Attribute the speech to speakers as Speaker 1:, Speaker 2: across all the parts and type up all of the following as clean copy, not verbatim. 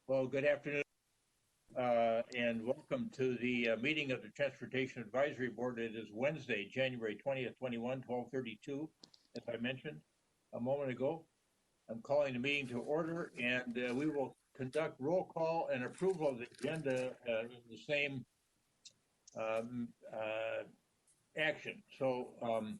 Speaker 1: Well, good afternoon, and welcome to the meeting of the Transportation Advisory Board. It is Wednesday, January 20th, 21, 12:32, as I mentioned a moment ago. I'm calling the meeting to order, and we will conduct roll call and approval of the agenda in the same action. So,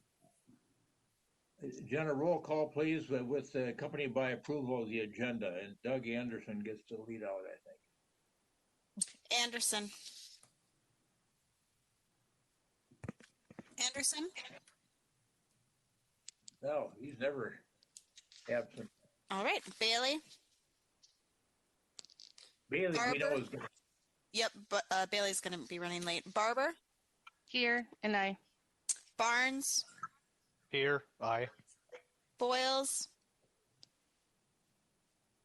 Speaker 1: Jenna, roll call, please, with accompanied by approval of the agenda. And Doug Anderson gets to lead out, I think.
Speaker 2: Anderson.
Speaker 1: No, he's never absent.
Speaker 2: All right. Bailey.
Speaker 1: Bailey,
Speaker 2: Barber.
Speaker 1: we know is good.
Speaker 2: Yep, but Bailey's going to be running late. Barber.
Speaker 3: Here, and I.
Speaker 2: Barnes.
Speaker 4: Here, aye.
Speaker 2: Boyles.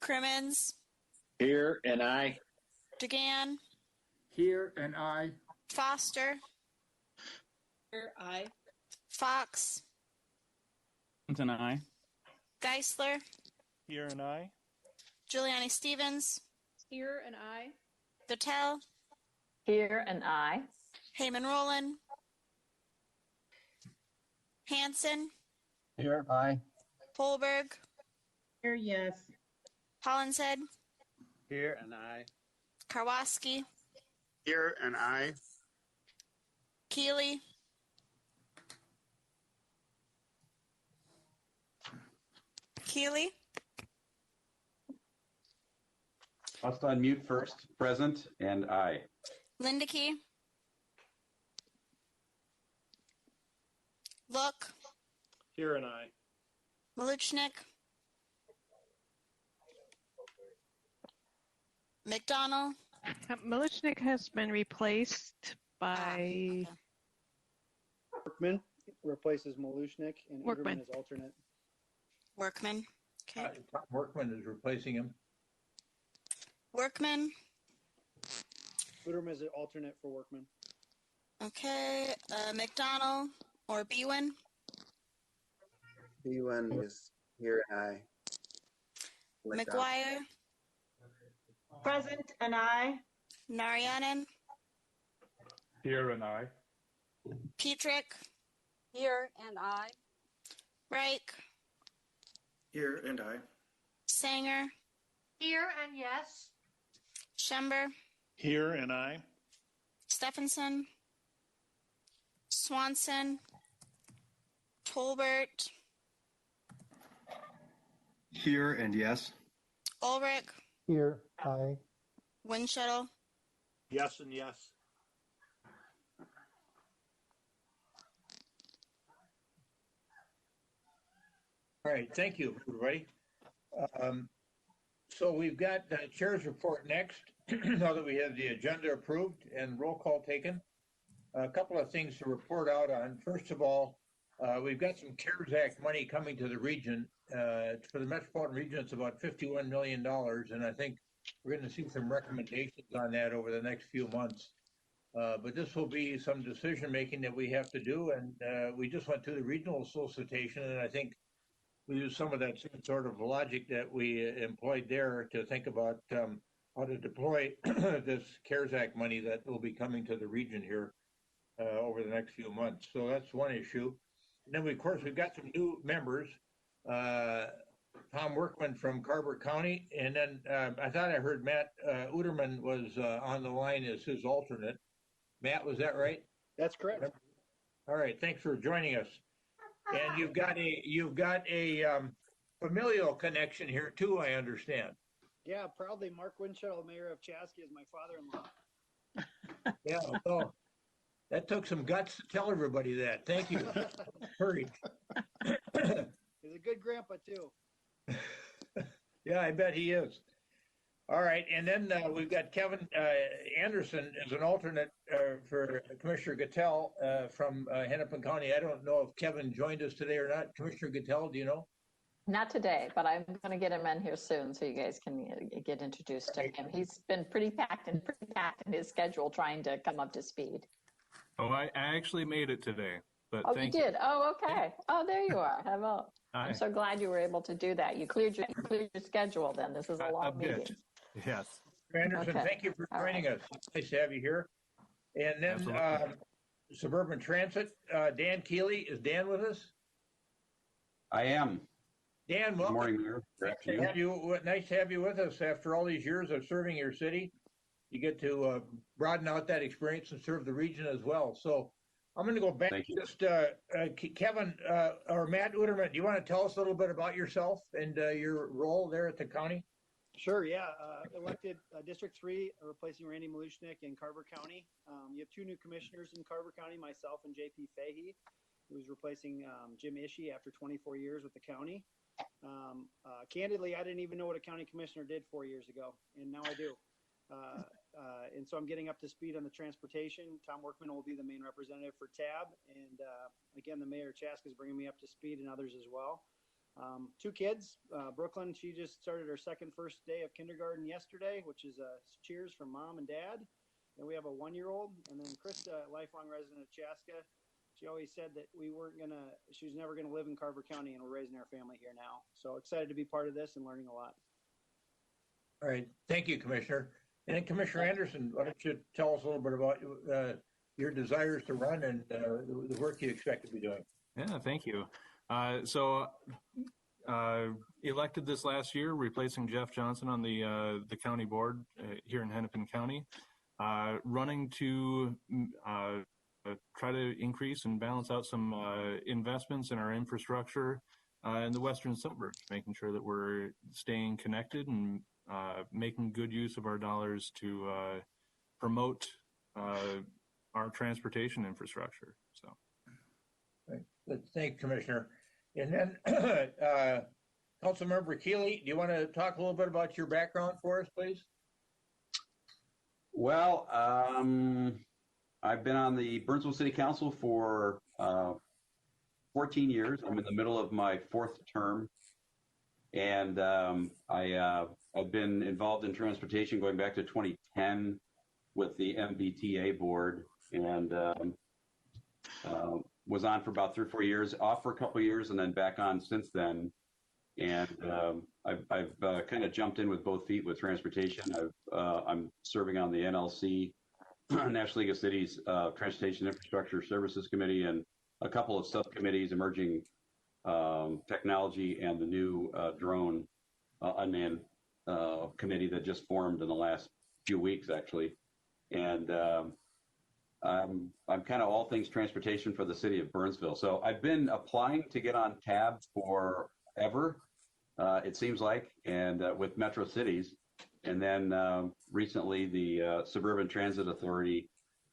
Speaker 2: Crimmins.
Speaker 5: Here, and I.
Speaker 2: DeGan.
Speaker 6: Here, and I.
Speaker 2: Foster.
Speaker 7: Here, I.
Speaker 2: Fox.
Speaker 6: And I.
Speaker 2: Geisler.
Speaker 4: Here and I.
Speaker 2: Giuliani Stevens.
Speaker 7: Here, and I.
Speaker 2: Vittel.
Speaker 8: Here, and I.
Speaker 2: Heyman Roland. Hanson.
Speaker 5: Here, I.
Speaker 2: Holberg.
Speaker 7: Here, yes.
Speaker 2: Hollinshead.
Speaker 5: Here, and I.
Speaker 2: Karwoski.
Speaker 5: Here, and I.
Speaker 2: Keeley.
Speaker 9: Must unmute first. Present, and I.
Speaker 2: Lindeke. Look.
Speaker 4: Here and I.
Speaker 2: Maluchnik. McDonald.
Speaker 3: Milichnik has been replaced by
Speaker 10: Workman replaces Malushnik, and
Speaker 3: Workman.
Speaker 10: Ingerman is alternate.
Speaker 2: Workman. Okay.
Speaker 1: Tom Workman is replacing him.
Speaker 2: Workman.
Speaker 10: Uderman is an alternate for Workman.
Speaker 2: Okay. McDonald or Bwin.
Speaker 5: B1 is here, and I.
Speaker 2: McGuire.
Speaker 7: Present, and I.
Speaker 2: Narayanan.
Speaker 4: Here and I.
Speaker 2: Petrick.
Speaker 7: Here, and I.
Speaker 2: Reich.
Speaker 6: Here, and I.
Speaker 2: Sanger.
Speaker 7: Here, and yes.
Speaker 2: Schember.
Speaker 4: Here and I.
Speaker 2: Stephenson. Swanson. Tolbert.
Speaker 5: Here, and yes.
Speaker 2: Ulrich.
Speaker 6: Here, I.
Speaker 2: Windshuttle.
Speaker 4: Yes and yes.
Speaker 1: All right, thank you, everybody. So we've got the chair's report next, now that we have the agenda approved and roll call taken. A couple of things to report out on. First of all, we've got some CARES Act money coming to the region. For the metropolitan region, it's about $51 million, and I think we're going to see some recommendations on that over the next few months. But this will be some decision making that we have to do, and we just went through the regional solicitation, and I think we use some of that same sort of logic that we employed there to think about how to deploy this CARES Act money that will be coming to the region here over the next few months. So that's one issue. And then, of course, we've got some new members. Tom Workman from Carver County. And then I thought I heard Matt Uderman was on the line as his alternate. Matt, was that right?
Speaker 10: That's correct.
Speaker 1: All right, thanks for joining us. And you've got a familial connection here too, I understand.
Speaker 10: Yeah, proudly Mark Windshuttle, mayor of Chaska, is my father-in-law.
Speaker 1: Yeah, so that took some guts to tell everybody that. Thank you. Hurry.
Speaker 10: He's a good grandpa too.
Speaker 1: Yeah, I bet he is. All right, and then we've got Kevin Anderson as an alternate for Commissioner Gattell from Hennepin County. I don't know if Kevin joined us today or not. Commissioner Gattell, do you know?
Speaker 8: Not today, but I'm going to get him in here soon so you guys can get introduced to him. He's been pretty packed in his schedule trying to come up to speed.
Speaker 4: Oh, I actually made it today. But
Speaker 8: Oh, you did? Oh, okay. Oh, there you are. Hello.
Speaker 4: Hi.
Speaker 8: I'm so glad you were able to do that. You cleared your schedule then. This is a long meeting.
Speaker 4: Yes.
Speaker 1: Anderson,
Speaker 8: Okay.
Speaker 1: thank you for
Speaker 8: All
Speaker 1: joining us. Nice to have you here. And then
Speaker 4: Absolutely.
Speaker 1: Suburban Transit, Dan Keeley. Is Dan with us?
Speaker 9: I am.
Speaker 1: Dan,
Speaker 9: Good
Speaker 1: welcome.
Speaker 9: morning, Mayor. Good afternoon.
Speaker 1: Nice to have you with us after all these years of serving your city. You get to broaden out that experience and serve the region as well. So I'm going to go back.
Speaker 9: Thank you.
Speaker 1: Just Kevin or Matt Uterman, do you want to tell us a little bit about yourself and your role there at the county?
Speaker 10: Sure, yeah. Elected District 3, replacing Randy Malushnik in Carver County. You have two new commissioners in Carver County, myself and JP Fahey, who's replacing Jim Ishii after 24 years with the county. Candidly, I didn't even know what a county commissioner did 4 years ago, and now I do. And so I'm getting up to speed on the transportation. Tom Workman will be the main representative for TAB. And again, the Mayor Chaska is bringing me up to speed and others as well. Two kids, Brooklyn, she just started her first day of kindergarten yesterday, which is cheers from mom and dad. And we have a 1-year-old. And then Krista, lifelong resident of Chaska, she always said that she was never gonna live in Carver County, and we're raising our family here now. So excited to be part of this and learning a lot.
Speaker 1: All right. Thank you, Commissioner. And then Commissioner Anderson, why don't you tell us a little bit about your desires to run and the work you expect to be doing?
Speaker 4: Yeah, thank you. Elected this last year, replacing Jeff Johnson on the county board here in Hennepin County, running to try to increase and balance out some investments in our infrastructure in the western suburbs, making sure that we're staying connected and making good use of our dollars to promote our transportation infrastructure. So,
Speaker 1: Right. Thank you, Commissioner. And then Councilmember Keeley, do you want to talk a little bit about your background for us, please?
Speaker 9: Well, I've been on the Burnsville City Council for 14 years. I'm in the middle of my 4th term. And I've been involved in transportation going back to 2010 with the MBTA board, and was on for about 3 or 4 years, off for a couple of years, and then back on since then. And I've kind of jumped in with both feet with transportation. I'm serving on the NLC, National League of Cities Transportation Infrastructure Services Committee, and a couple of subcommittees, emerging technology and the new drone unmanned committee that just formed in the last few weeks, actually. And I'm kind of all things transportation for the city of Burnsville. So I've been applying to get on TAB forever, it seems like, and with Metro Cities. And then recently the Suburban Transit Authority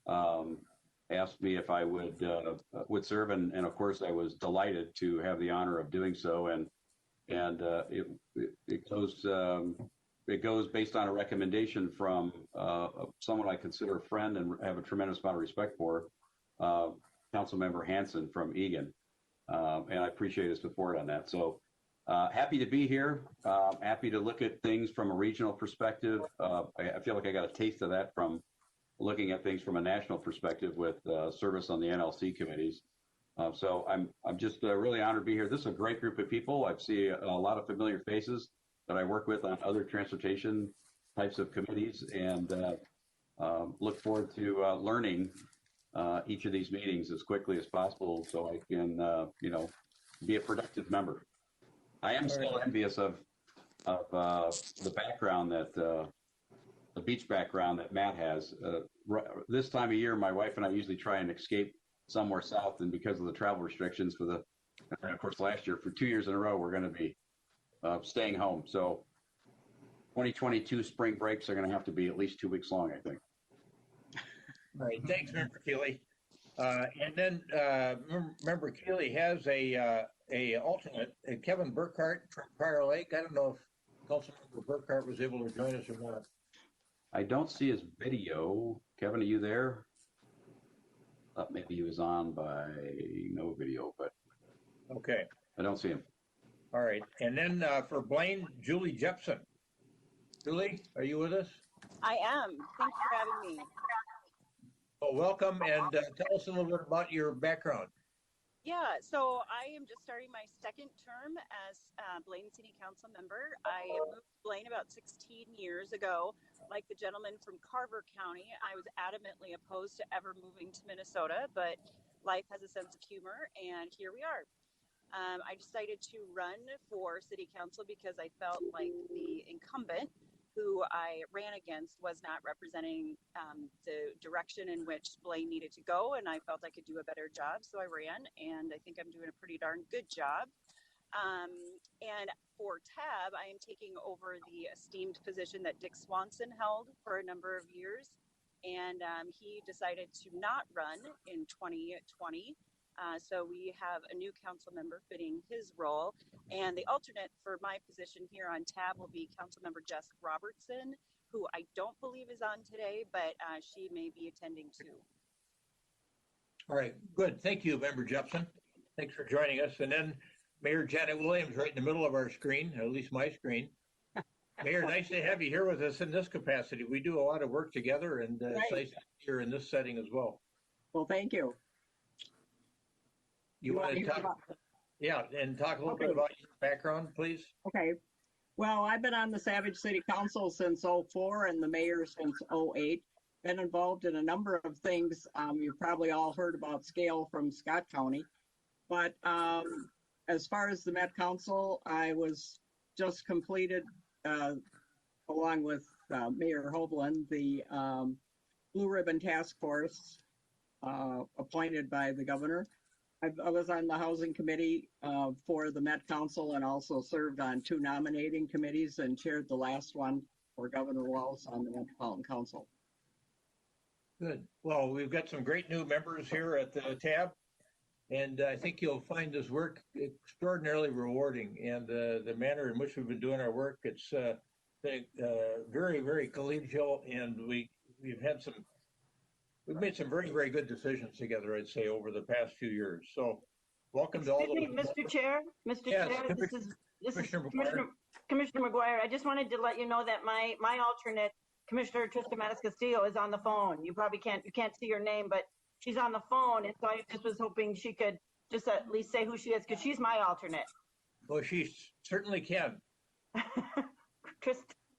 Speaker 9: asked me if I would serve, and of course I was delighted to have the honor of doing so. And it goes based on a recommendation from someone I consider a friend and have a tremendous amount of respect for, Councilmember Hanson from Eagan, and I appreciate his support on that. So happy to be here. Happy to look at things from a regional perspective. I feel like I got a taste of that from looking at things from a national perspective with service on the NLC committees. So I'm just really honored to be here. This is a great group of people. I see a lot of familiar faces that I work with on other transportation types of committees, and look forward to learning each of these meetings as quickly as possible so I can, be a productive member. I am still envious of the background that the beach background that Matt has. This time of year, my wife and I usually try and escape somewhere south, and because of the travel restrictions and of course last year, for 2 years in a row, we're going to be staying home. So 2022 spring breaks are going to have to be at least 2 weeks long, I think.
Speaker 1: All right, thanks, Member Keeley. And then Member Keeley has a alternate, Kevin Burkhart from Prior Lake. I don't know if Councilmember Burkhart was able to join us or not.
Speaker 9: I don't see his video. Kevin, are you there? Maybe he was on by no video, but
Speaker 1: Okay.
Speaker 9: I don't see him.
Speaker 1: All right. And then for Blaine, Julie Jepson. Julie, are you with us?
Speaker 11: I am. Thanks for having me.
Speaker 1: Well, welcome, and tell us a little bit about your background.
Speaker 11: Yeah, so I am just starting my second term as Blaine City Council member. I moved to Blaine about 16 years ago. Like the gentleman from Carver County, I was adamantly opposed to ever moving to Minnesota, but life has a sense of humor, and here we are. I decided to run for city council because I felt like the incumbent who I ran against was not representing the direction in which Blaine needed to go, and I felt I could do a better job, so I ran, and I think I'm doing a pretty darn good job. And for TAB, I am taking over the esteemed position that Dick Swanson held for a number of years, and he decided to not run in 2020. So we have a new council member fitting his role, and the alternate for my position here on TAB will be Councilmember Jess Robertson, who I don't believe is on today, but she may be attending too.
Speaker 1: All right, good. Thank you, Member Jepson. Thanks for joining us. And then Mayor Janet Williams right in the middle of our screen, at least my screen. Mayor, nice to have you here with us in this capacity. We do a lot of work together, and it's nice to be here in this setting as well.
Speaker 12: Well, thank you.
Speaker 1: You want to talk? Yeah, and talk a little bit about your background, please.
Speaker 12: Okay. Well, I've been on the Savage City Council since '04 and the mayor since '08. Been involved in a number of things. You've probably all heard about Scale from Scott County. But as far as the Met Council, I was just completed, along with Mayor Hovland, the Blue Ribbon Task Force appointed by the governor. I was on the housing committee for the Met Council and also served on 2 nominating committees and chaired the last one for Governor Walz on the Metropolitan Council.
Speaker 1: Good. Well, we've got some great new members here at the TAB, and I think you'll find this work extraordinarily rewarding. And the manner in which we've been doing our work, it's been very, very collegial, and we've made some very, very good decisions together, I'd say, over the past few years. So welcome to all of
Speaker 7: Mr. Chair,
Speaker 1: Yes,
Speaker 7: Chair, this is Commissioner McGuire. I just wanted to let you know that my alternate, Commissioner Trista Mattis-Castillo, is on the phone. You probably can't see her name, but she's on the phone, and so I just was hoping she could just at least say who she is, because she's my alternate.
Speaker 1: Well, she certainly can.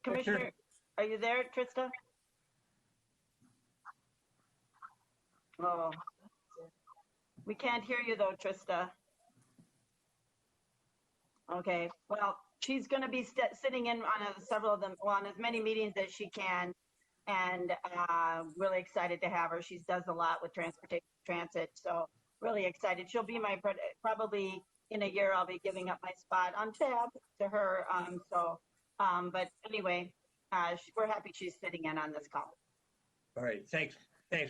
Speaker 7: Commissioner, are you there, Trista? Oh, we can't hear you though, Trista. Okay, well, she's going to be sitting in on several of them, on as many meetings as she can, and really excited to have her. She does a lot with transit, so really excited. She'll be my, probably in a year, I'll be giving up my spot on TAB to her. But anyway, we're happy she's sitting in on this call.
Speaker 1: All right, thanks,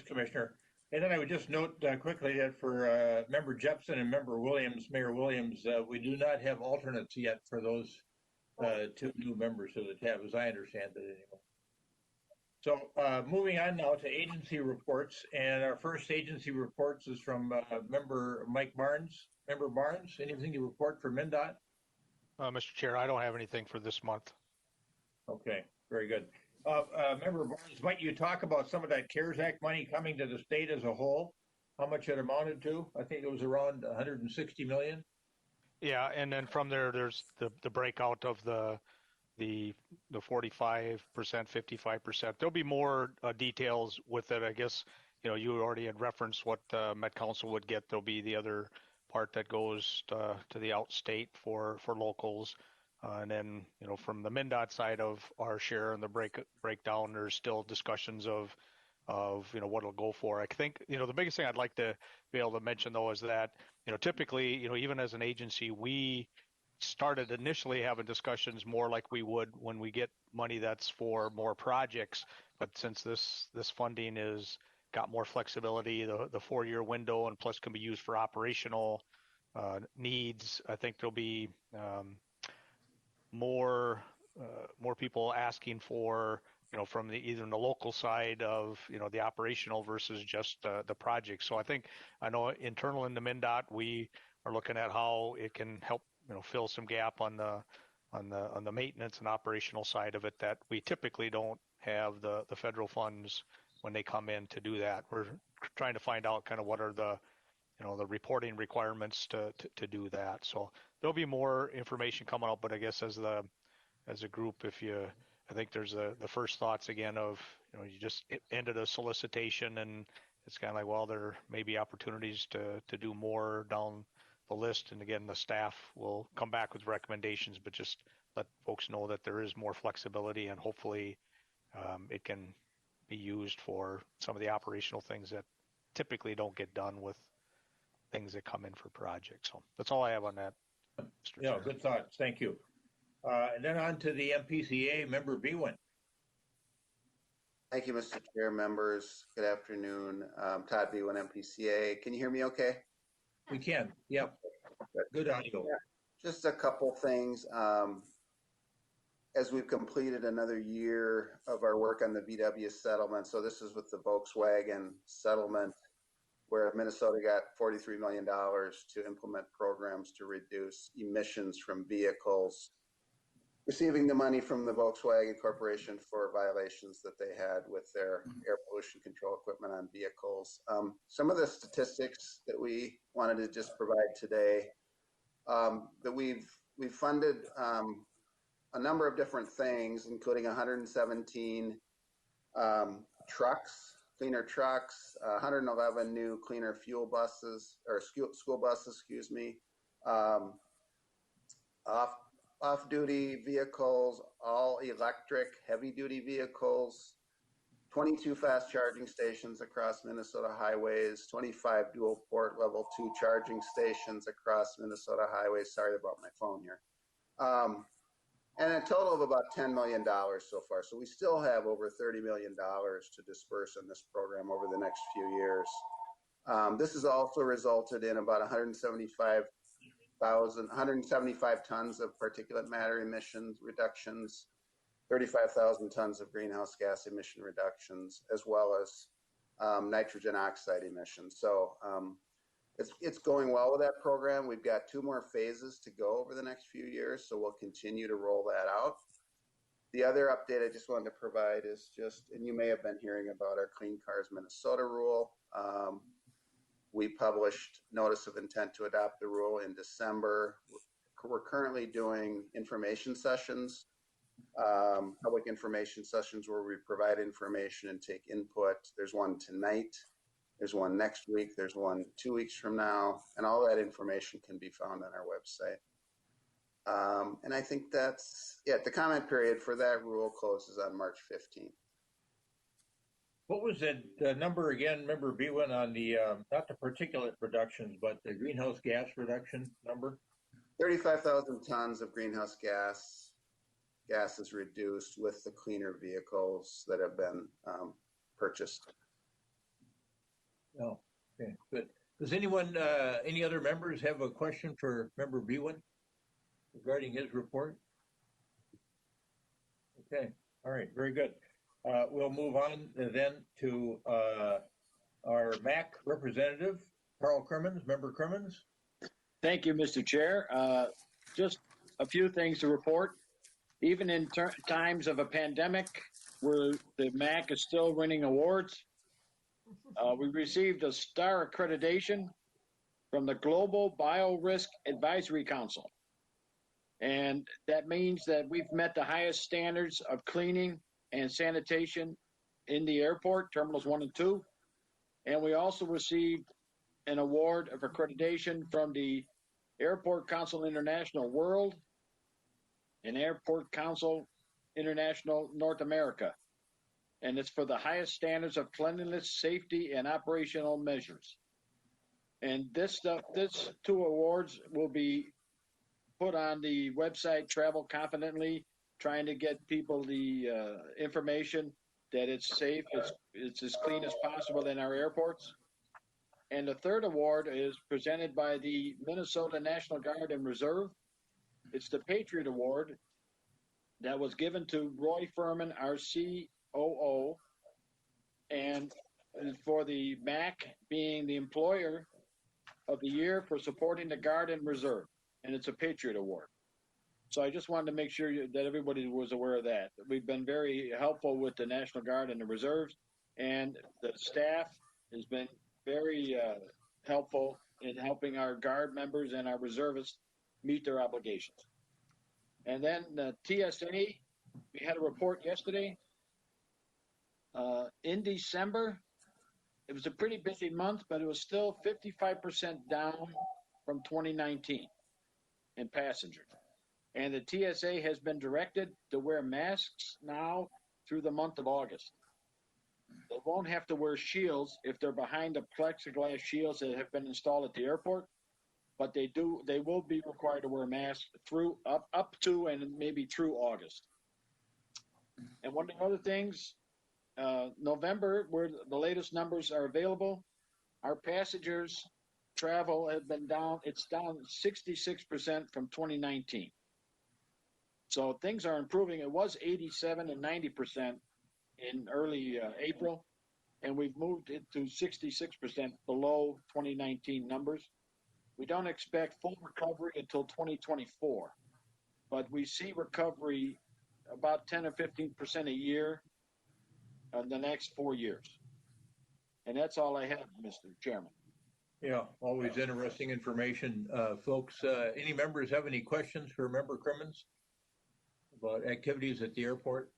Speaker 1: Commissioner. And then I would just note quickly that for Member Jepson and Member Williams, Mayor Williams, we do not have alternates yet for those 2 new members of the TAB, as I understand it anyway. So moving on now to agency reports, and our first agency reports is from Member Mike Barnes. Member Barnes, anything to report for MnDOT?
Speaker 13: Mr. Chair, I don't have anything for this month.
Speaker 1: Okay, very good. Member Barnes, might you talk about some of that CARES Act money coming to the state as a whole? How much it amounted to? I think it was around 160 million.
Speaker 13: Yeah, and then from there, there's the breakout of the 45%, 55%. There'll be more details with it. I guess, you already had referenced what Met Council would get. There'll be the other part that goes to the outstate for locals. And then, from the MnDOT side of our share and the breakdown, there's still discussions of what it'll go for. I think, the biggest thing I'd like to be able to mention, though, is that, typically, even as an agency, we started initially having discussions more like we would when we get money that's for more projects. But since this funding is got more flexibility, the 4-year window, and plus can be used for operational needs, I think there'll be more people asking for, from either the local side of, the operational versus just the project. So I know internal in the MnDOT, we are looking at how it can help, fill some gap on the maintenance and operational side of it that we typically don't have the federal funds when they come in to do that. We're trying to find out kind of what are the the reporting requirements to do that. So there'll be more information coming up, but I guess as a group, I think there's the first thoughts again of, you just ended a solicitation, and it's kind of like, well, there may be opportunities to do more down the list. And again, the staff will come back with recommendations, but just let folks know that there is more flexibility, and hopefully it can be used for some of the operational things that typically don't get done with things that come in for projects. So that's all I have on that, Mr. Chair.
Speaker 1: Good thoughts. Thank you. And then on to the MPCA, Member Bwin.
Speaker 14: Thank you, Mr. Chair, members. Good afternoon. Todd Bwin, MPCA. Can you hear me okay?
Speaker 1: We can. Yep. Good audio.
Speaker 14: Yeah. Just a couple things. As we've completed another year of our work on the VW settlement, so this is with the Volkswagen settlement, where Minnesota got $43 million to implement programs to reduce emissions from vehicles, receiving the money from the Volkswagen Corporation for violations that they had with their air pollution control equipment on vehicles. Some of the statistics that we wanted to just provide today, that we've funded a number of different things, including 117 trucks, cleaner trucks, 111 new cleaner fuel buses, or school buses, excuse me, off-duty vehicles, all electric heavy-duty vehicles, 22 fast charging stations across Minnesota highways, 25 dual port level 2 charging stations across Minnesota highways. Sorry about my phone here. And a total of about $10 million so far. So we still have over $30 million to disperse in this program over the next few years. This has also resulted in about 175 tons of particulate matter emissions reductions, 35,000 tons of greenhouse gas emission reductions, as well as nitrogen oxide emissions. So it's going well with that program. We've got 2 more phases to go over the next few years, so we'll continue to roll that out. The other update I just wanted to provide is just, and you may have been hearing about our Clean Cars Minnesota rule. We published notice of intent to adopt the rule in December. We're currently doing information sessions, public information sessions where we provide information and take input. There's one tonight. There's one next week. There's one 2 weeks from now. And all that information can be found on our website. And I think that's it. The comment period for that rule closes on March 15th.
Speaker 1: What was the number again, Member Bwin, on the, not the particulate reductions, but the greenhouse gas reduction number?
Speaker 14: 35,000 tons of greenhouse gas is reduced with the cleaner vehicles that have been purchased.
Speaker 1: Oh, okay, good. Does anyone, any other members have a question for Member Bwin regarding his report? Okay, all right, very good. We'll move on then to our MAC representative, Carl Crimmins. Member Crimmins.
Speaker 6: Thank you, Mr. Chair. Just a few things to report. Even in times of a pandemic, where the MAC is still winning awards, we received a star accreditation from the Global Biorisk Advisory Council. And that means that we've met the highest standards of cleaning and sanitation in the airport, terminals 1 and 2. And we also received an award of accreditation from the Airport Council International World and Airport Council International North America. And it's for the highest standards of cleanliness, safety, and operational measures. And this 2 awards will be put on the website Travel Confidently, trying to get people the information that it's safe, it's as clean as possible in our airports. And the 3rd award is presented by the Minnesota National Guard and Reserve. It's the Patriot Award that was given to Roy Furman, our COO, and for the MAC being the Employer of the Year for supporting the Guard and Reserve. And it's a Patriot Award. So I just wanted to make sure that everybody was aware of that. We've been very helpful with the National Guard and the Reserves, and the staff has been very helpful in helping our Guard members and our reservists meet their obligations. And then the TSA, we had a report yesterday. In December, it was a pretty busy month, but it was still 55% down from 2019 in passengers. And the TSA has been directed to wear masks now through the month of August. They won't have to wear shields if they're behind the plexiglass shields that have been installed at the airport, but they will be required to wear masks through up to and maybe through August. And one of the other things, November, where the latest numbers are available, our passengers travel has been down. It's down 66% from 2019. So things are improving. It was 87 and 90% in early April, and we've moved it to 66% below 2019 numbers. We don't expect full recovery until 2024, but we see recovery about 10 or 15% a year in the next 4 years. And that's all I have, Mr. Chairman.
Speaker 1: Yeah, always interesting information. Folks, any members have any questions for Member Crimmins about activities at the airport?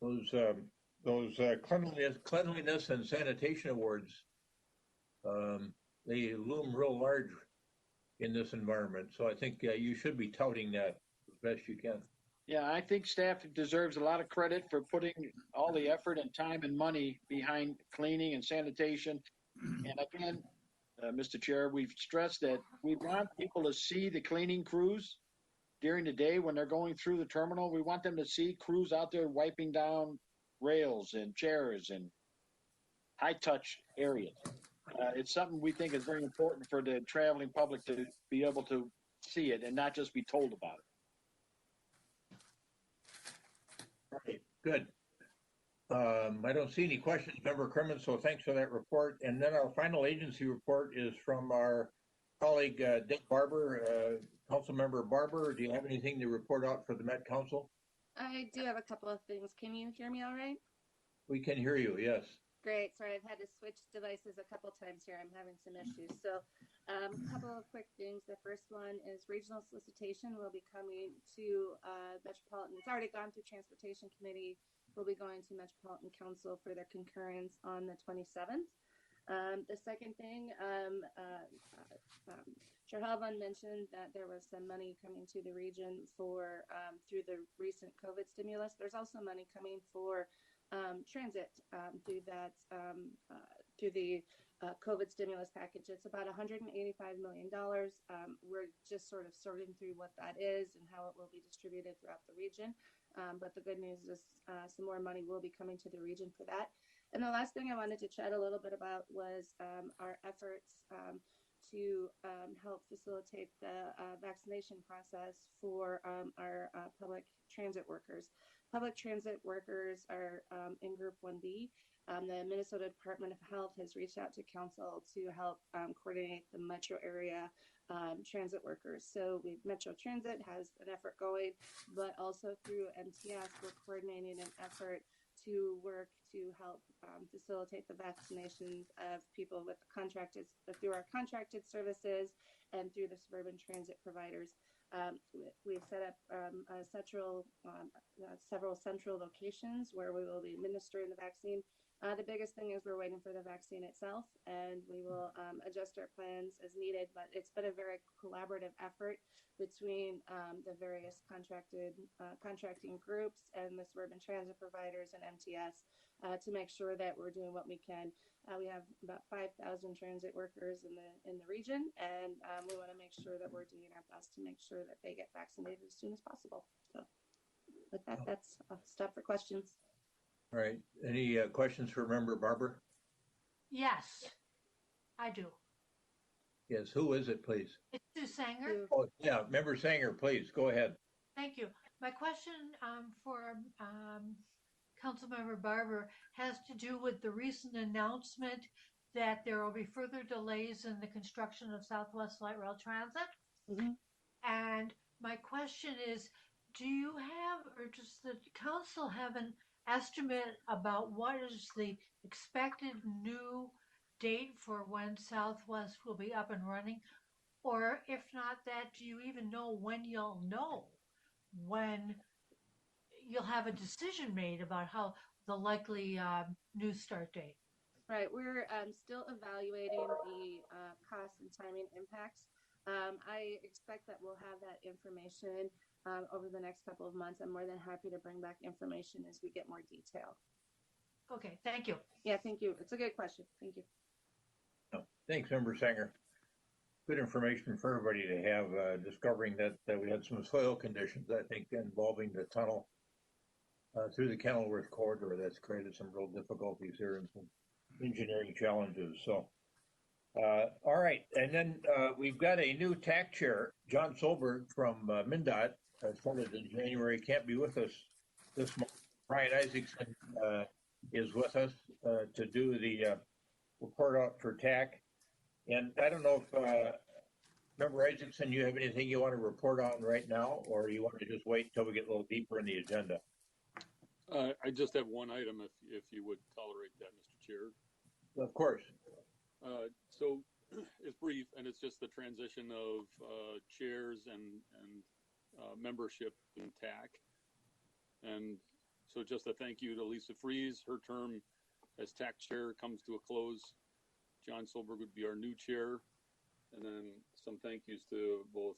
Speaker 1: Those cleanliness and sanitation awards, they loom real large in this environment. So I think you should be touting that as best you can.
Speaker 6: Yeah, I think staff deserves a lot of credit for putting all the effort and time and money behind cleaning and sanitation. And again, Mr. Chair, we've stressed that we want people to see the cleaning crews during the day when they're going through the terminal. We want them to see crews out there wiping down rails and chairs and high-touch areas. It's something we think is very important for the traveling public to be able to see it and not just be told about it.
Speaker 1: Right, good. I don't see any questions, Member Crimmins, so thanks for that report. And then our final agency report is from our colleague, Dick Barber. Councilmember Barber, do you have anything to report out for the Met Council?
Speaker 15: I do have a couple of things. Can you hear me all right?
Speaker 1: We can hear you, yes.
Speaker 15: Great. Sorry, I've had to switch devices a couple times here. I'm having some issues. So a couple of quick things. The first one is regional solicitation will be coming to Metropolitan. It's already gone through Transportation Committee. Will be going to Metropolitan Council for their concurrence on the 27th. The second thing, Sherhalvan mentioned that there was some money coming to the region for through the recent COVID stimulus. There's also money coming for transit through that through the COVID stimulus package. It's about $185 million. We're just sort of sorting through what that is and how it will be distributed throughout the region. But the good news is some more money will be coming to the region for that. And the last thing I wanted to chat a little bit about was our efforts to help facilitate the vaccination process for our public transit workers. Public transit workers are in Group 1B. The Minnesota Department of Health has reached out to council to help coordinate the metro area transit workers. So Metro Transit has an effort going, but also through MTS, we're coordinating an effort to work to help facilitate the vaccinations of people with contracted through our contracted services and through the suburban transit providers. We've set up several central locations where we will be administering the vaccine. The biggest thing is we're waiting for the vaccine itself, and we will adjust our plans as needed. But it's been a very collaborative effort between the various contracting groups and the suburban transit providers and MTS to make sure that we're doing what we can. We have about 5,000 transit workers in the region, and we want to make sure that we're doing our best to make sure that they get vaccinated as soon as possible. So with that, that's stuff for questions.
Speaker 1: All right. Any questions for Member Barber?
Speaker 16: Yes, I do.
Speaker 1: Yes. Who is it, please?
Speaker 16: It's Sue Sanger.
Speaker 1: Oh, yeah. Member Sanger, please go ahead.
Speaker 16: Thank you. My question for Councilmember Barber has to do with the recent announcement that there will be further delays in the construction of Southwest Light Rail Transit.
Speaker 15: Mm-hmm.
Speaker 16: And my question is, do you have, or does the council have an estimate about what is the expected new date for when Southwest will be up and running? Or if not that, do you even know when you'll know when you'll have a decision made about how the likely new start date?
Speaker 15: Right, we're still evaluating the cost and timing impacts. I expect that we'll have that information over the next couple of months. I'm more than happy to bring back information as we get more detail.
Speaker 16: Okay, thank you.
Speaker 15: Yeah, thank you. It's a good question. Thank you.
Speaker 1: Thanks, Member Sanger. Good information for everybody to have, discovering that we had some soil conditions, I think, involving the tunnel through the Kenilworth corridor that's created some real difficulties here and some engineering challenges. So, all right. And then we've got a new TAC chair, John Solberg from MnDOT, started in January, can't be with us this month. Brian Isaacson is with us to do the report out for TAC. And I don't know if, Member Isaacson, you have anything you want to report on right now, or you want to just wait until we get a little deeper in the agenda?
Speaker 17: I just have one item, if you would tolerate that, Mr. Chair.
Speaker 1: Of course.
Speaker 17: So it's brief, and it's just the transition of chairs and membership in TAC. And so just a thank you to Lisa Fries. Her term as TAC chair comes to a close. John Solberg would be our new chair. And then some thank yous to both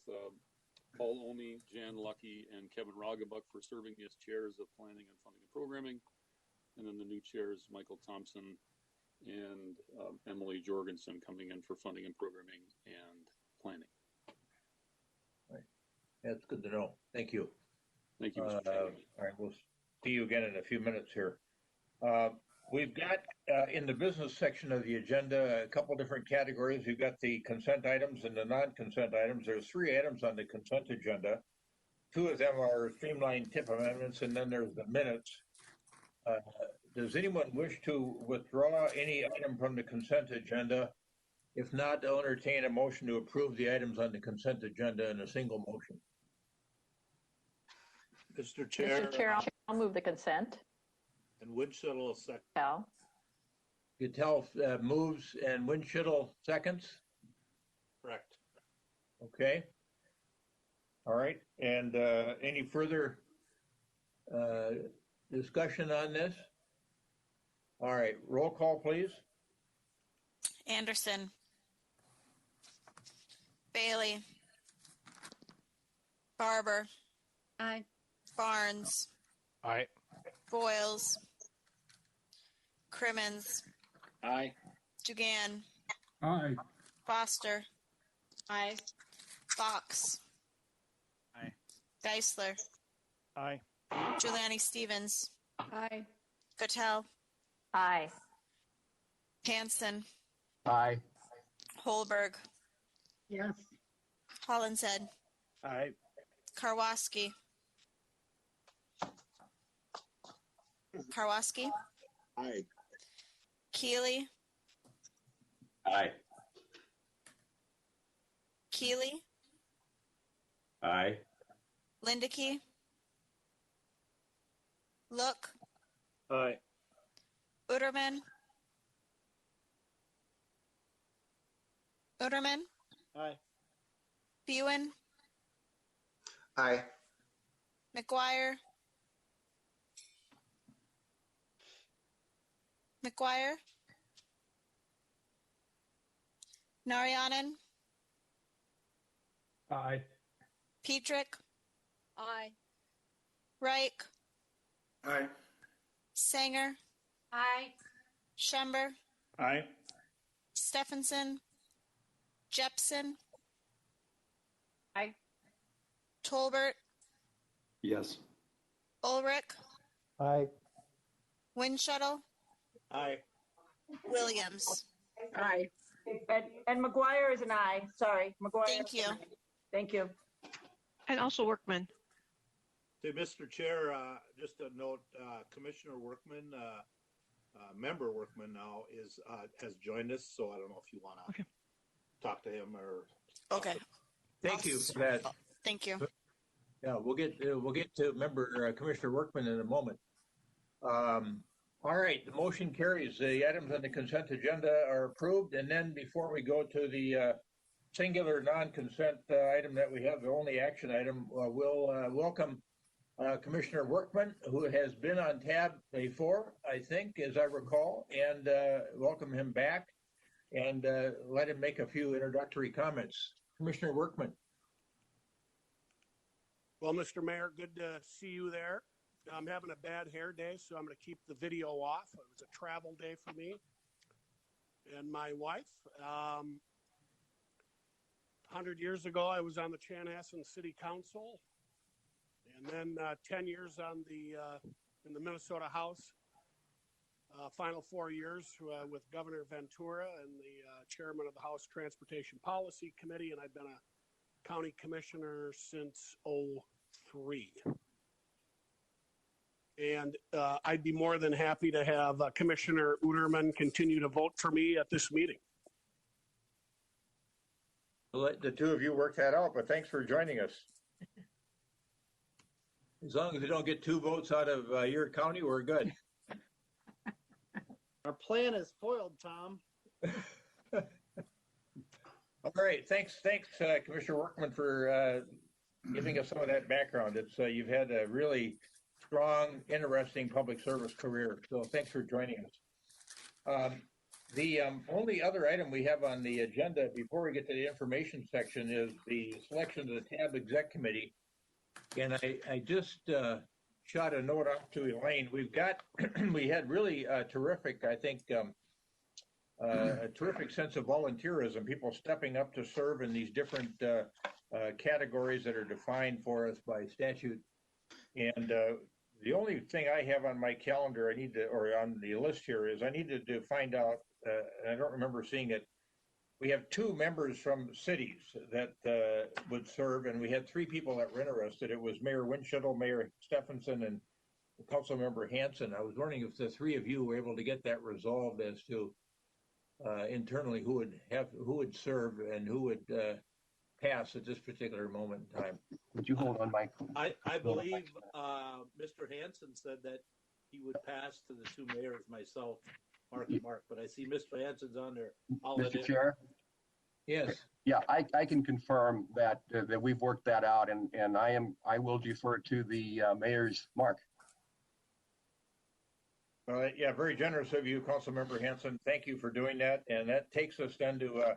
Speaker 17: Paul Omi, Jan Lucky, and Kevin Rogabuck for serving as chairs of planning and funding and programming. And then the new chairs, Michael Thompson and Emily Jorgensen, coming in for funding and programming and planning.
Speaker 1: Right. That's good to know. Thank you.
Speaker 17: Thank you, Mr. Chair.
Speaker 1: All right, we'll see you again in a few minutes here. We've got in the business section of the agenda a couple different categories. We've got the consent items and the non-consent items. There's 3 items on the consent agenda. 2 of them are streamlined tip amendments, and then there's the minutes. Does anyone wish to withdraw any item from the consent agenda? If not, I'll entertain a motion to approve the items on the consent agenda in a single motion.
Speaker 18: Mr. Chair.
Speaker 8: Mr. Chair, I'll move the consent.
Speaker 18: And Winchell will second.
Speaker 8: Cal.
Speaker 1: Gatel moves and Winchell seconds.
Speaker 18: Correct.
Speaker 1: Okay. All right. And any further discussion on this? All right. Roll call, please.
Speaker 2: Anderson. Bailey. Barber.
Speaker 15: Aye.
Speaker 2: Barnes.
Speaker 13: Aye.
Speaker 2: Boyles. Crimmins.
Speaker 6: Aye.
Speaker 2: Dugan.
Speaker 5: Aye.
Speaker 2: Foster.
Speaker 15: Aye.
Speaker 2: Fox.
Speaker 13: Aye.
Speaker 2: Geisler.
Speaker 13: Aye.
Speaker 2: Giuliani Stevens.
Speaker 15: Aye.
Speaker 2: Gatel.
Speaker 8: Aye.
Speaker 2: Hanson.
Speaker 5: Aye.
Speaker 2: Holberg.
Speaker 12: Yes.
Speaker 2: Hollinshead.
Speaker 18: Aye.
Speaker 2: Karwoski. Karwoski.
Speaker 18: Aye.
Speaker 2: Keeley.
Speaker 9: Aye.
Speaker 2: Keeley.
Speaker 9: Aye.
Speaker 2: Lindeke. Look.
Speaker 18: Aye.
Speaker 2: Uterman. Uterman.
Speaker 18: Aye.
Speaker 2: Bewen.
Speaker 14: Aye.
Speaker 2: McGuire. McGuire. Narayanan.
Speaker 5: Aye.
Speaker 2: Petrick.
Speaker 15: Aye.
Speaker 2: Reich.
Speaker 18: Aye.
Speaker 2: Sanger.
Speaker 16: Aye.
Speaker 2: Schember.
Speaker 18: Aye.
Speaker 2: Stephenson. Jepson.
Speaker 15: Aye.
Speaker 2: Tolbert.
Speaker 5: Yes.
Speaker 2: Ulrich.
Speaker 5: Aye.
Speaker 2: Windshuttle.
Speaker 18: Aye.
Speaker 2: Williams.
Speaker 12: Aye.
Speaker 7: And McGuire is an aye. Sorry, McGuire.
Speaker 2: Thank you.
Speaker 7: Thank you.
Speaker 3: And also Workman.
Speaker 18: To Mr. Chair, just a note, Commissioner Workman, Member Workman now has joined us, so I don't know if you want to talk to him or.
Speaker 2: Okay.
Speaker 1: Thank you for that.
Speaker 2: Thank you.
Speaker 1: Yeah, we'll get to Member Commissioner Workman in a moment. All right, the motion carries. The items on the consent agenda are approved. And then before we go to the singular non-consent item that we have, the only action item, we'll welcome Commissioner Workman, who has been on tab before, I think, as I recall, and welcome him back and let him make a few introductory comments. Commissioner Workman.
Speaker 19: Well, Mr. Mayor, good to see you there. I'm having a bad hair day, so I'm going to keep the video off. It was a travel day for me and my wife. 100 years ago, I was on the Chanhassen City Council, and then 10 years on in the Minnesota House. Final 4 years with Governor Ventura and the chairman of the House Transportation Policy Committee, and I've been a county commissioner since '03. And I'd be more than happy to have Commissioner Uterman continue to vote for me at this meeting.
Speaker 1: We'll let the two of you work that out, but thanks for joining us. As long as we don't get 2 votes out of your county, we're good.
Speaker 10: Our plan is foiled, Tom.
Speaker 1: All right, thanks, Commissioner Workman, for giving us some of that background. It's you've had a really strong, interesting public service career, so thanks for joining us. The only other item we have on the agenda before we get to the information section is the selection of the TAB Exec Committee. And I just shot a note up to Elaine. We had really terrific, I think, a terrific sense of volunteerism, people stepping up to serve in these different categories that are defined for us by statute. And the only thing I have on my calendar or on the list here is I needed to find out, I don't remember seeing it, we have 2 members from cities that would serve, and we had 3 people that were interested. It was Mayor Winchell, Mayor Stephenson, and Council Member Hanson. I was wondering if the 3 of you were able to get that resolved as to internally who would serve and who would pass at this particular moment in time.
Speaker 5: Would you hold on, Mike?
Speaker 18: I believe Mr. Hanson said that he would pass to the 2 mayors, myself, Mark and Mark, but I see Mr. Hanson's on there.
Speaker 5: Mr. Chair?
Speaker 1: Yes.
Speaker 5: Yeah, I can confirm that that we've worked that out, and I will defer to the mayor's Mark.
Speaker 1: Yeah, very generous of you, Councilmember Hanson. Thank you for doing that. And that takes us then to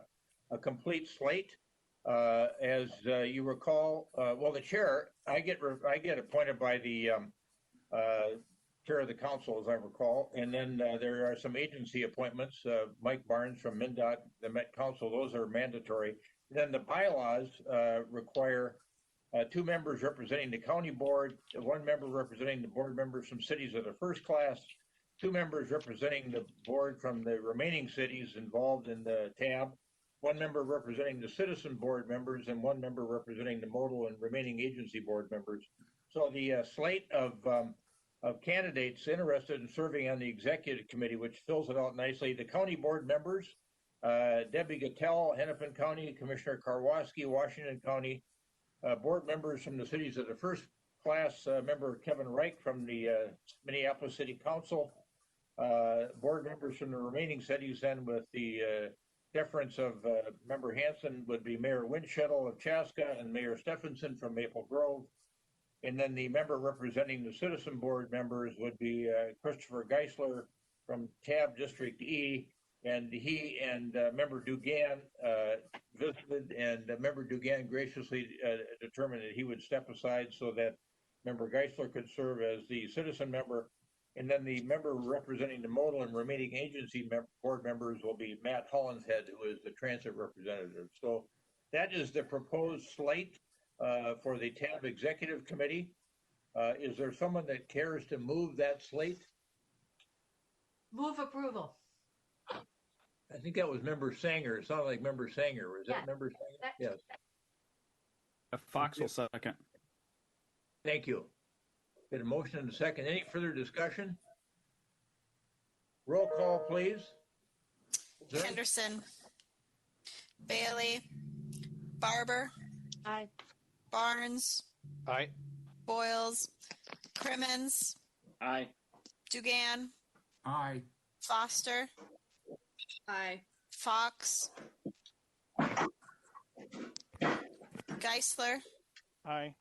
Speaker 1: a complete slate. As you recall, well, the chair, I get appointed by the chair of the council, as I recall, and then there are some agency appointments. Mike Barnes from MnDOT, the Met Council, those are mandatory. Then the bylaws require 2 members representing the county board, 1 member representing the board members from cities of the first class, 2 members representing the board from the remaining cities involved in the TAB, 1 member representing the citizen board members, and 1 member representing the modal and remaining agency board members. So the slate of candidates interested in serving on the executive committee, which fills it out nicely. The county board members, Debbie Gattell, Hennepin County, Commissioner Karwoski, Washington County, board members from the cities of the first class, member Kevin Reich from the Minneapolis City Council, board members from the remaining cities, then with the deference of member Hanson would be Mayor Winchell of Chaska and Mayor Stephenson from Maple Grove. And then the member representing the citizen board members would be Christopher Geisler from TAB District E, and he and member Dugan visited, and member Dugan graciously determined that he would step aside so that member Geisler could serve as the citizen member. And then the member representing the modal and remaining agency board members will be Matt Hollinshead, who is the transit representative. So that is the proposed slate for the TAB Executive Committee. Is there someone that cares to move that slate?
Speaker 16: Move approval.
Speaker 1: I think that was member Sanger. It sounded like member Sanger. Was that member Sanger? Yes.
Speaker 20: Fox will second.
Speaker 1: Thank you. Get a motion and a second. Any further discussion? Roll call, please.
Speaker 2: Henderson. Bailey. Barber.
Speaker 15: Aye.
Speaker 2: Barnes.
Speaker 13: Aye.
Speaker 2: Boyles. Crimmins.
Speaker 6: Aye.
Speaker 2: Dugan.
Speaker 21: Aye.
Speaker 2: Foster,
Speaker 3: Aye.
Speaker 2: Fox, Geisler,
Speaker 20: Aye.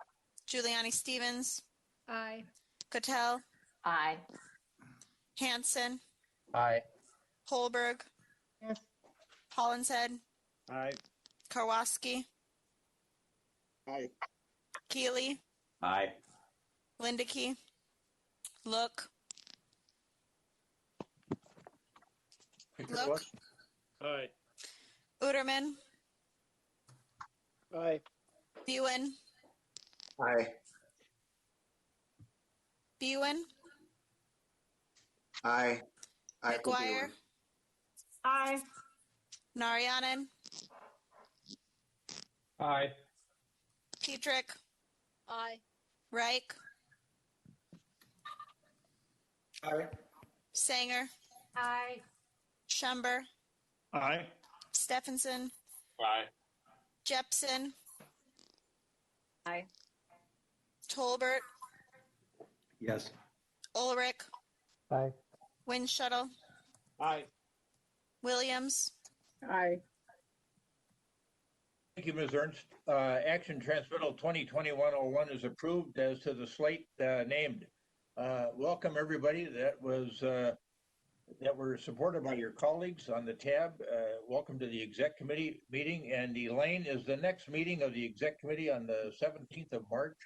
Speaker 2: Giuliani Stevens,
Speaker 3: Aye.
Speaker 2: Cattell,
Speaker 8: Aye.
Speaker 2: Hanson,
Speaker 5: Aye.
Speaker 2: Holberg,
Speaker 12: Yes.
Speaker 2: Hollinshead,
Speaker 19: Aye.
Speaker 2: Karwoski,
Speaker 19: Aye.
Speaker 2: Keeley,
Speaker 9: Aye.
Speaker 2: Lindeke, Look, Look,
Speaker 19: Aye.
Speaker 2: Uterman,
Speaker 10: Aye.
Speaker 2: Buin,
Speaker 14: Aye.
Speaker 2: Buin,
Speaker 14: Aye. Aye for
Speaker 2: McGuire,
Speaker 14: Buin.
Speaker 7: Aye.
Speaker 2: Narayanan,
Speaker 5: Aye.
Speaker 2: Petrick,
Speaker 3: Aye.
Speaker 2: Reich,
Speaker 18: Aye.
Speaker 2: Sanger,
Speaker 16: Aye.
Speaker 2: Schumber,
Speaker 20: Aye.
Speaker 2: Stephenson,
Speaker 19: Aye.
Speaker 2: Jepson,
Speaker 3: Aye.
Speaker 2: Tolbert,
Speaker 9: Yes.
Speaker 2: Ulrich,
Speaker 5: Aye.
Speaker 2: Windshuttle,
Speaker 19: Aye.
Speaker 2: Williams,
Speaker 12: Aye.
Speaker 1: Thank you, Ms. Ernst. Action transmittal 2021-01 is approved as to the slate named. Welcome, everybody. That were supported by your colleagues on the tab. Welcome to the exec committee meeting. And Elaine, is the next meeting of the exec committee on the 17th of March?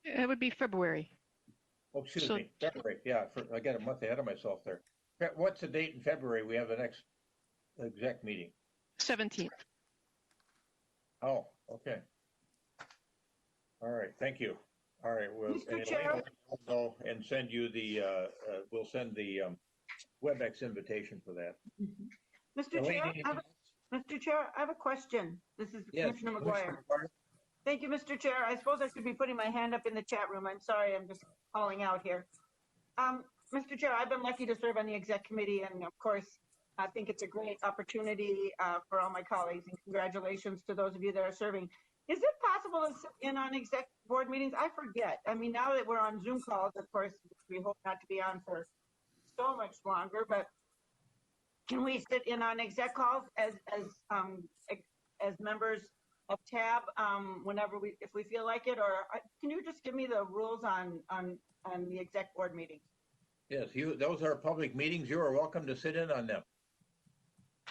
Speaker 3: It would be February.
Speaker 1: Oh, excuse
Speaker 3: So-
Speaker 1: me, February. Yeah, I got a month ahead of myself there. What's the date in February? We have the next exec meeting.
Speaker 3: 17th.
Speaker 1: Oh, okay. All right, thank you. All right, well,
Speaker 7: Mr.
Speaker 1: and
Speaker 7: Chair.
Speaker 1: Elaine will go and send you the, we'll send the WebEx invitation for that.
Speaker 7: Mr.
Speaker 1: Elaine,
Speaker 7: Chair,
Speaker 1: anything
Speaker 7: Mr. Chair, I have a question. This is
Speaker 1: Yes,
Speaker 7: Commissioner
Speaker 1: Commissioner
Speaker 7: McGuire.
Speaker 1: McGuire.
Speaker 7: Thank you, Mr. Chair. I suppose I should be putting my hand up in the chat room. I'm sorry, I'm just calling out here. Mr. Chair, I've been lucky to serve on the exec committee, and of course, I think it's a great opportunity for all my colleagues, and congratulations to those of you that are serving. Is it possible to sit in on exec board meetings? I forget. I mean, now that we're on Zoom calls, of course, we hope not to be on for so much longer, but can we sit in on exec calls as members of TAB whenever if we feel like it, or can you just give me the rules on the exec board meetings?
Speaker 1: Yes, those are public meetings. You are welcome to sit in on them.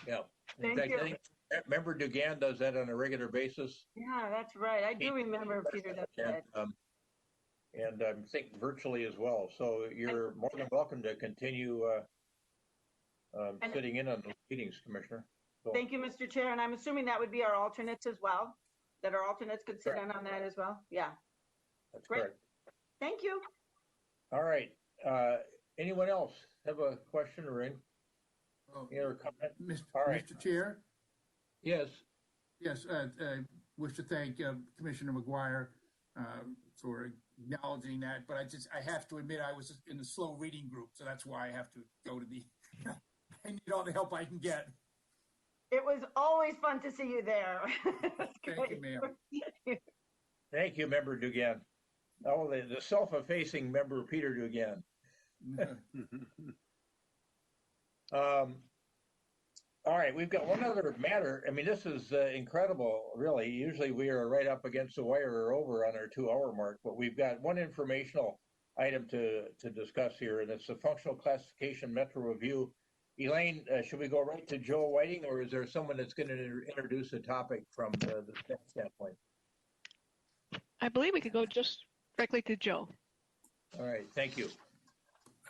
Speaker 1: Yeah. In
Speaker 7: Thank
Speaker 1: fact,
Speaker 7: you.
Speaker 1: I think Member Dugan does that on a regular basis.
Speaker 7: Yeah, that's right. I do remember Peter does that.
Speaker 1: And I'm thinking virtually as well. So you're more than welcome to continue sitting in on those meetings, Commissioner. So,
Speaker 7: Thank you, Mr. Chair, and I'm assuming that would be our alternates as well, that our alternates could sit in on that as well? Yeah.
Speaker 1: that's
Speaker 7: Great.
Speaker 1: correct.
Speaker 7: Thank you.
Speaker 1: All right. Anyone else have a question or any other comment? All right.
Speaker 21: Mr. Chair?
Speaker 1: Yes.
Speaker 21: Yes, wish to thank Commissioner McGuire for acknowledging that, but I have to admit I was in the slow reading group, so that's why I have to go to the, I need all the help I can get.
Speaker 7: It was always fun to see you there.
Speaker 21: Thank you, ma'am.
Speaker 1: Thank you, Member Dugan. Oh, the self-effacing Member Peter Dugan. All right, we've got one other matter. I mean, this is incredible, really. Usually we are right up against the wire or over on our 2-hour mark, but we've got one informational item to discuss here, and it's the functional classification metro review. Elaine, should we go right to Joe Whiting, or is there someone that's going to introduce the topic from the staff standpoint?
Speaker 3: I believe we could go just directly to Joe.
Speaker 1: All right, thank you.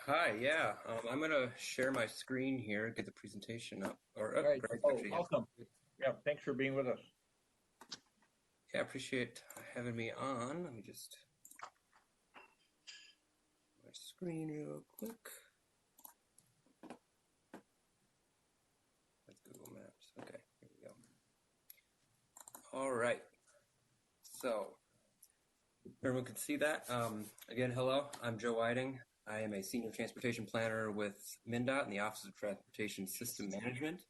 Speaker 22: Hi, yeah. I'm going to share my screen here, get the presentation up. Or
Speaker 1: All right,
Speaker 22: actually,
Speaker 1: welcome. Yeah, thanks for being with us.
Speaker 22: yeah, appreciate having me on. Let me just my screen real quick. That's Google Maps. Okay, here we go. All right. So everyone can see that. Again, hello. I'm Joe Whiting. I am a senior transportation planner with MnDOT in the Office of Transportation System Management.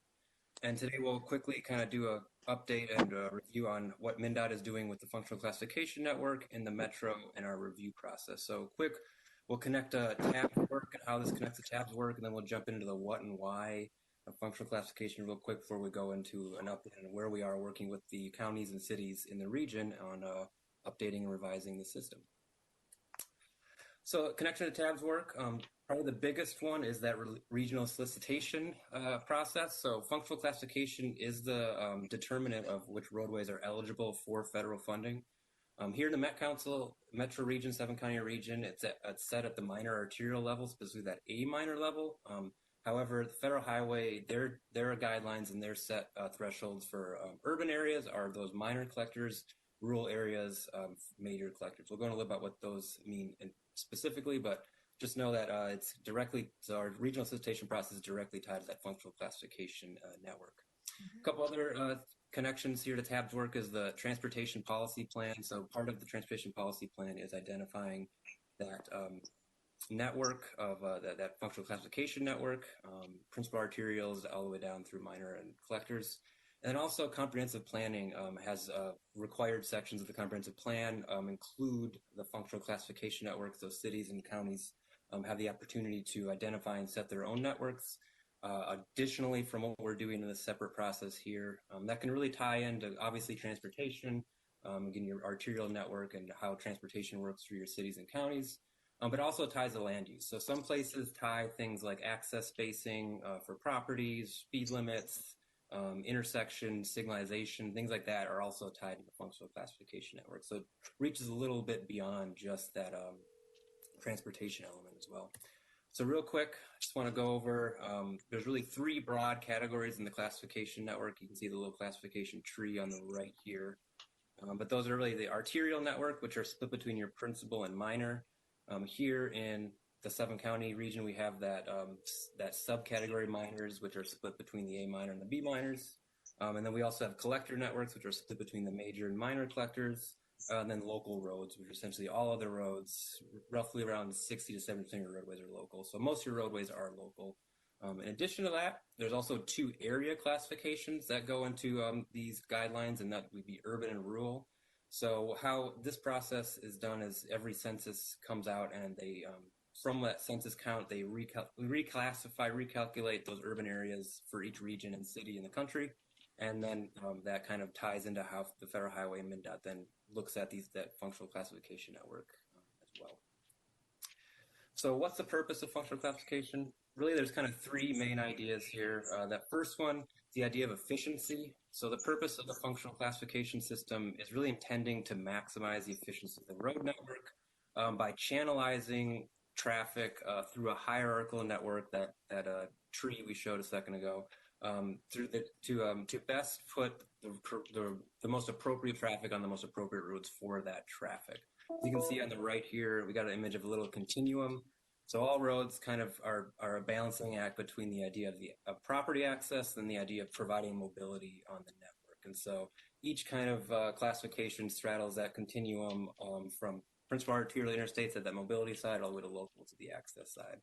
Speaker 22: And today we'll quickly kind of do a update and a review on what MnDOT is doing with the functional classification network in the metro and our review process. So quick We'll connect tabs work and how this connects to tabs work, and then we'll jump into the what and why of functional classification real quick before we go into an update on where we are working with the counties and cities in the region on updating and revising the system. So connection to tabs work, probably the biggest one is that regional solicitation process. So functional classification is the determinant of which roadways are eligible for federal funding. Here in the Met Council, Metro Region, 7-county region, it's set at the minor arterial level, specifically that A minor level. However, the federal highway, their guidelines and their set thresholds for urban areas are those minor collectors, rural areas, major collectors. We'll go into a little about what those mean specifically, but just know that it's directly, so our regional solicitation process is directly tied to that functional classification network. A couple other connections here to tabs work is the transportation policy plan. So part of the transportation policy plan is identifying that network of that functional classification network, principal arterials all the way down through minor and collectors. And also comprehensive planning has required sections of the comprehensive plan include the functional classification networks. So cities and counties have the opportunity to identify and set their own networks. Additionally, from what we're doing in a separate process here, that can really tie into obviously transportation, again, your arterial network and how transportation works through your cities and counties, but also ties to land use. So some places tie things like access spacing for properties, speed limits, intersection, signalization, things like that are also tied to the functional classification network. So it reaches a little bit beyond just that transportation element as well. So real quick, I just want to go over, there's really 3 broad categories in the classification network. You can see the little classification tree on the right here. But those are really the arterial network, which are split between your principal and minor. Here in the 7-county region, we have that subcategory minors, which are split between the A minor and the B minors. And then we also have collector networks, which are split between the major and minor collectors. And then local roads, which are essentially all other roads, roughly around 60 to 70% of your roadways are local. So most of your roadways are local. In addition to that, there's also 2 area classifications that go into these guidelines, and that would be urban and rural. So how this process is done is every census comes out and they, from that census count, they recalculate those urban areas for each region and city in the country. And then that kind of ties into how the Federal Highway and MnDOT then looks at that functional classification network as well. So what's the purpose of functional classification? Really, there's kind of 3 main ideas here. That first one is the idea of efficiency. So the purpose of the functional classification system is really intending to maximize the efficiency of the road network by channelizing traffic through a hierarchical network, that tree we showed a second ago, to best put the most appropriate traffic on the most appropriate routes for that traffic. As you can see on the right here, we got an image of a little continuum. So all roads kind of are a balancing act between the idea of property access and the idea of providing mobility on the network. And so each kind of classification straddles that continuum from principal arterial interstates at that mobility side all the way to local to the access side.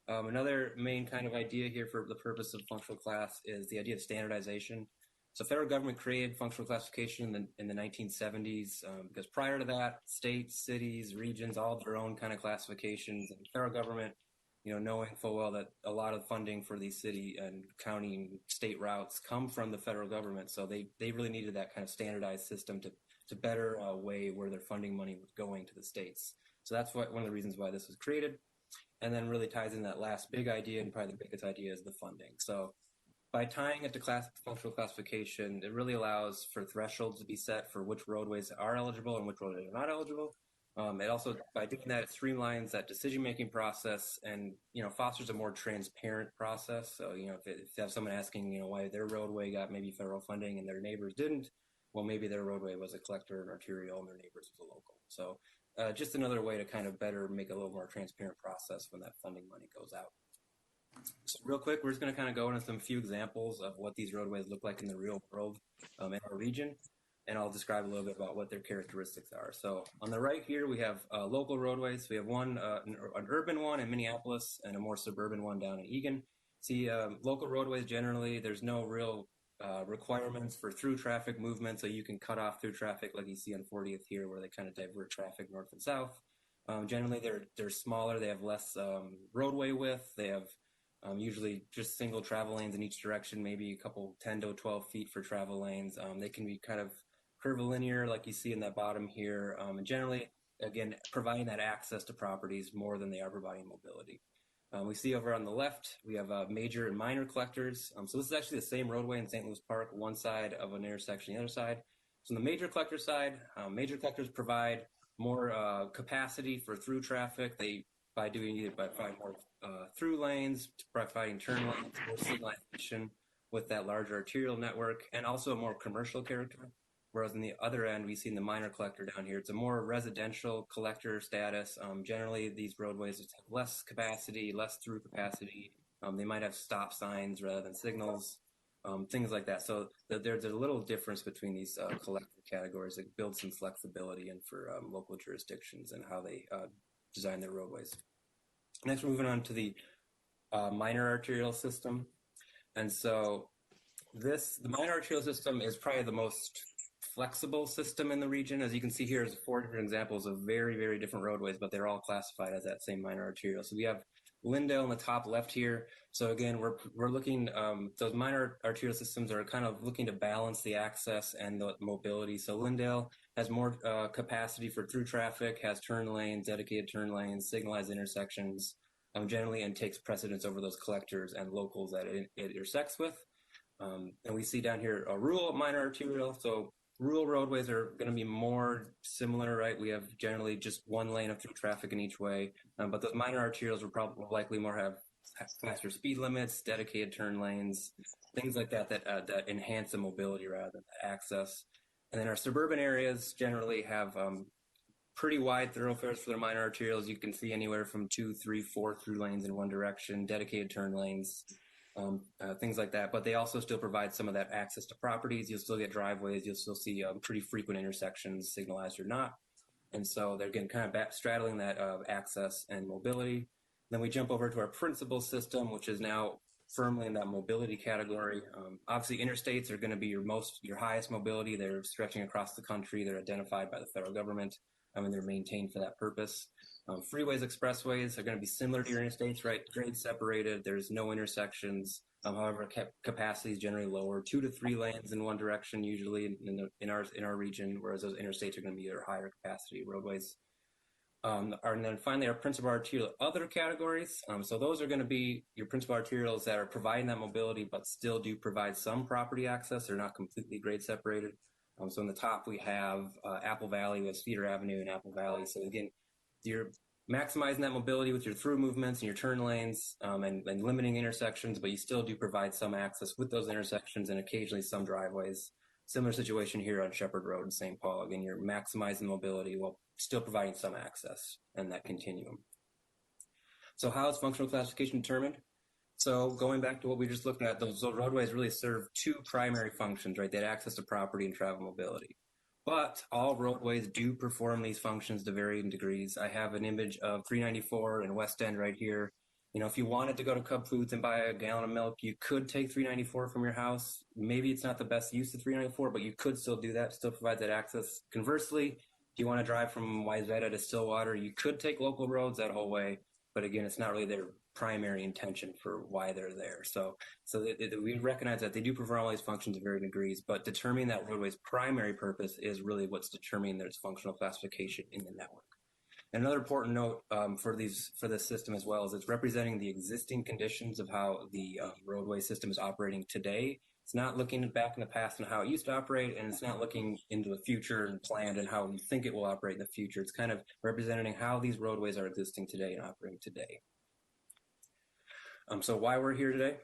Speaker 22: Another main kind of idea here for the purpose of functional class is the idea of standardization. So federal government created functional classification in the 1970s because prior to that, states, cities, regions, all have their own kind of classifications, and federal government, knowing full well that a lot of funding for these city and county and state routes come from the federal government. So they really needed that kind of standardized system to better weigh where their funding money was going to the states. So that's one of the reasons why this was created. And then really ties in that last big idea, and probably the biggest idea, is the funding. So by tying it to functional classification, it really allows for thresholds to be set for which roadways are eligible and which roadways are not eligible. It also, by doing that, it streamlines that decision-making process and, fosters a more transparent process. So, if you have someone asking, why their roadway got maybe federal funding and their neighbors didn't, well, maybe their roadway was a collector and arterial and their neighbors was a local. So just another way to kind of better make a little more transparent process when that funding money goes out. So real quick, we're just going to kind of go into some few examples of what these roadways look like in the real world in our region, and I'll describe a little bit about what their characteristics are. So on the right here, we have local roadways. We have one, an urban one in Minneapolis and a more suburban one down in Eagan. See, local roadways generally, there's no real requirements for through traffic movement, so you can cut off through traffic like you see on 40th here, where they kind of divert traffic north and south. Generally, they're smaller. They have less roadway width. They have usually just single travel lanes in each direction, maybe a couple 10 to 12 feet for travel lanes. They can be kind of curvilinear, like you see in that bottom here. And generally, again, providing that access to properties more than they are providing mobility. We see over on the left, we have major and minor collectors. So this is actually the same roadway in St. Louis Park, one side of an intersection, the other side. So on the major collector side, major collectors provide more capacity for through traffic. They by providing more through lanes, providing turn lanes, more signalization with that larger arterial network, and also a more commercial character. Whereas on the other end, we see in the minor collector down here, it's a more residential collector status. Generally, these roadways have less capacity, less through capacity. They might have stop signs rather than signals, things like that. So there's a little difference between these collector categories that build some flexibility and for local jurisdictions and how they design their roadways. Next, we're moving on to the minor arterial system. And so the minor arterial system is probably the most flexible system in the region. As you can see here, there's 4 different examples of very, very different roadways, but they're all classified as that same minor arterial. So we have Lyndale in the top left here. So again, we're looking, those minor arterial systems are kind of looking to balance the access and the mobility. So Lyndale has more capacity for through traffic, has turn lanes, dedicated turn lanes, signalized intersections, generally, and takes precedence over those collectors and locals that it intersects with. And we see down here a rural minor arterial. So rural roadways are going to be more similar, right? We have generally just one lane of through traffic in each way, but those minor arterials will likely more have faster speed limits, dedicated turn lanes, things like that that enhance the mobility rather than the access. And then our suburban areas generally have pretty wide thoroughfares for their minor arterials. You can see anywhere from 2, 3, 4 through lanes in one direction, dedicated turn lanes. Things like that, but they also still provide some of that access to properties. You'll still get driveways. You'll still see pretty frequent intersections, signalized or not. And so they're getting kind of straddling that access and mobility. Then we jump over to our principal system, which is now firmly in that mobility category. Obviously, interstates are going to be your highest mobility. They're stretching across the country. They're identified by the federal government, and they're maintained for that purpose. Freeways, expressways are going to be similar to your interstates, right? Grade separated. There's no intersections. However, capacity is generally lower, 2 to 3 lanes in one direction usually in our region, whereas those interstates are going to be your higher capacity roadways. And then finally, our principal arterial other categories. So those are going to be your principal arterials that are providing that mobility, but still do provide some property access. They're not completely grade separated. So in the top, we have Apple Valley with Cedar Avenue and Apple Valley. So again, you're maximizing that mobility with your through movements and your turn lanes and limiting intersections, but you still do provide some access with those intersections and occasionally some driveways. Similar situation here on Shepherd Road in St. Paul. Again, you're maximizing mobility while still providing some access and that continuum. So how is functional classification determined? So going back to what we just looked at, those roadways really serve 2 primary functions, right? They had access to property and travel mobility. But all roadways do perform these functions to varying degrees. I have an image of 394 in West End right here. You know, if you wanted to go to Cub Foods and buy a gallon of milk, you could take 394 from your house. Maybe it's not the best use of 394, but you could still do that, still provide that access. Conversely, if you want to drive from Wayzata to Stillwater, you could take local roads that whole way. But again, it's not really their primary intention for why they're there. So we recognize that they do perform all these functions to varying degrees, but determining that roadway's primary purpose is really what's determining their functional classification in the network. And another important note for this system as well is it's representing the existing conditions of how the roadway system is operating today. It's not looking back in the past and how it used to operate, and it's not looking into the future and planned and how we think it will operate in the future. It's kind of representing how these roadways are existing today and operating today. So why we're here today?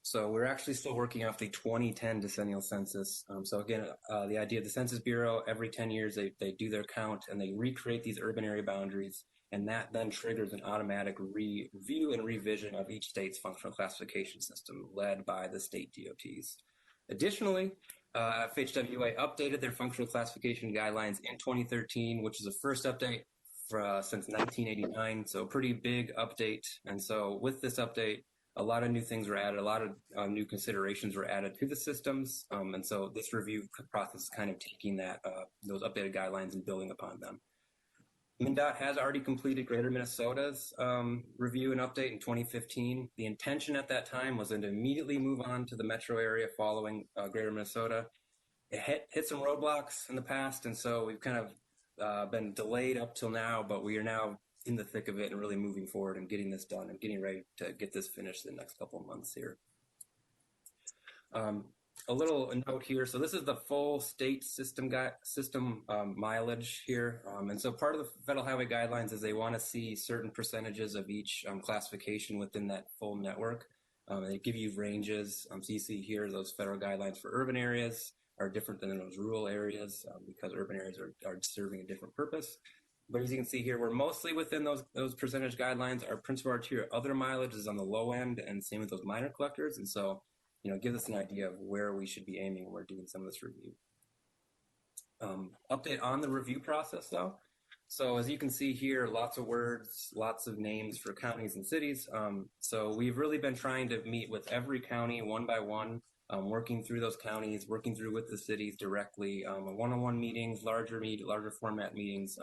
Speaker 22: So we're actually still working off the 2010 decennial census. So again, the idea of the Census Bureau, every 10 years, they do their count and they recreate these urban area boundaries. And that then triggers an automatic review and revision of each state's functional classification system led by the state DOTs. Additionally, FHWA updated their functional classification guidelines in 2013, which is the first update since 1989. So a pretty big update. And so with this update, a lot of new things were added, a lot of new considerations were added to the systems. And so this review process is kind of taking those updated guidelines and building upon them. MnDOT has already completed Greater Minnesota's review and update in 2015. The intention at that time was to immediately move on to the metro area following Greater Minnesota. It hit some roadblocks in the past, and so we've kind of been delayed up till now, but we are now in the thick of it and really moving forward and getting this done and getting ready to get this finished in the next couple of months here. A little note here. So this is the full state system mileage here. And so part of the Federal Highway Guidelines is they want to see certain percentages of each classification within that full network. They give you ranges. So you see here, those federal guidelines for urban areas are different than those rural areas because urban areas are serving a different purpose. But as you can see here, we're mostly within those percentage guidelines. Our principal arterial other mileage is on the low end, and same with those minor collectors. And so, give us an idea of where we should be aiming when we're doing some of this review. Update on the review process, though. So as you can see here, lots of words, lots of names for counties and cities. So we've really been trying to meet with every county one by one, working through those counties, working through with the cities directly, one-on-one meetings, larger format meetings,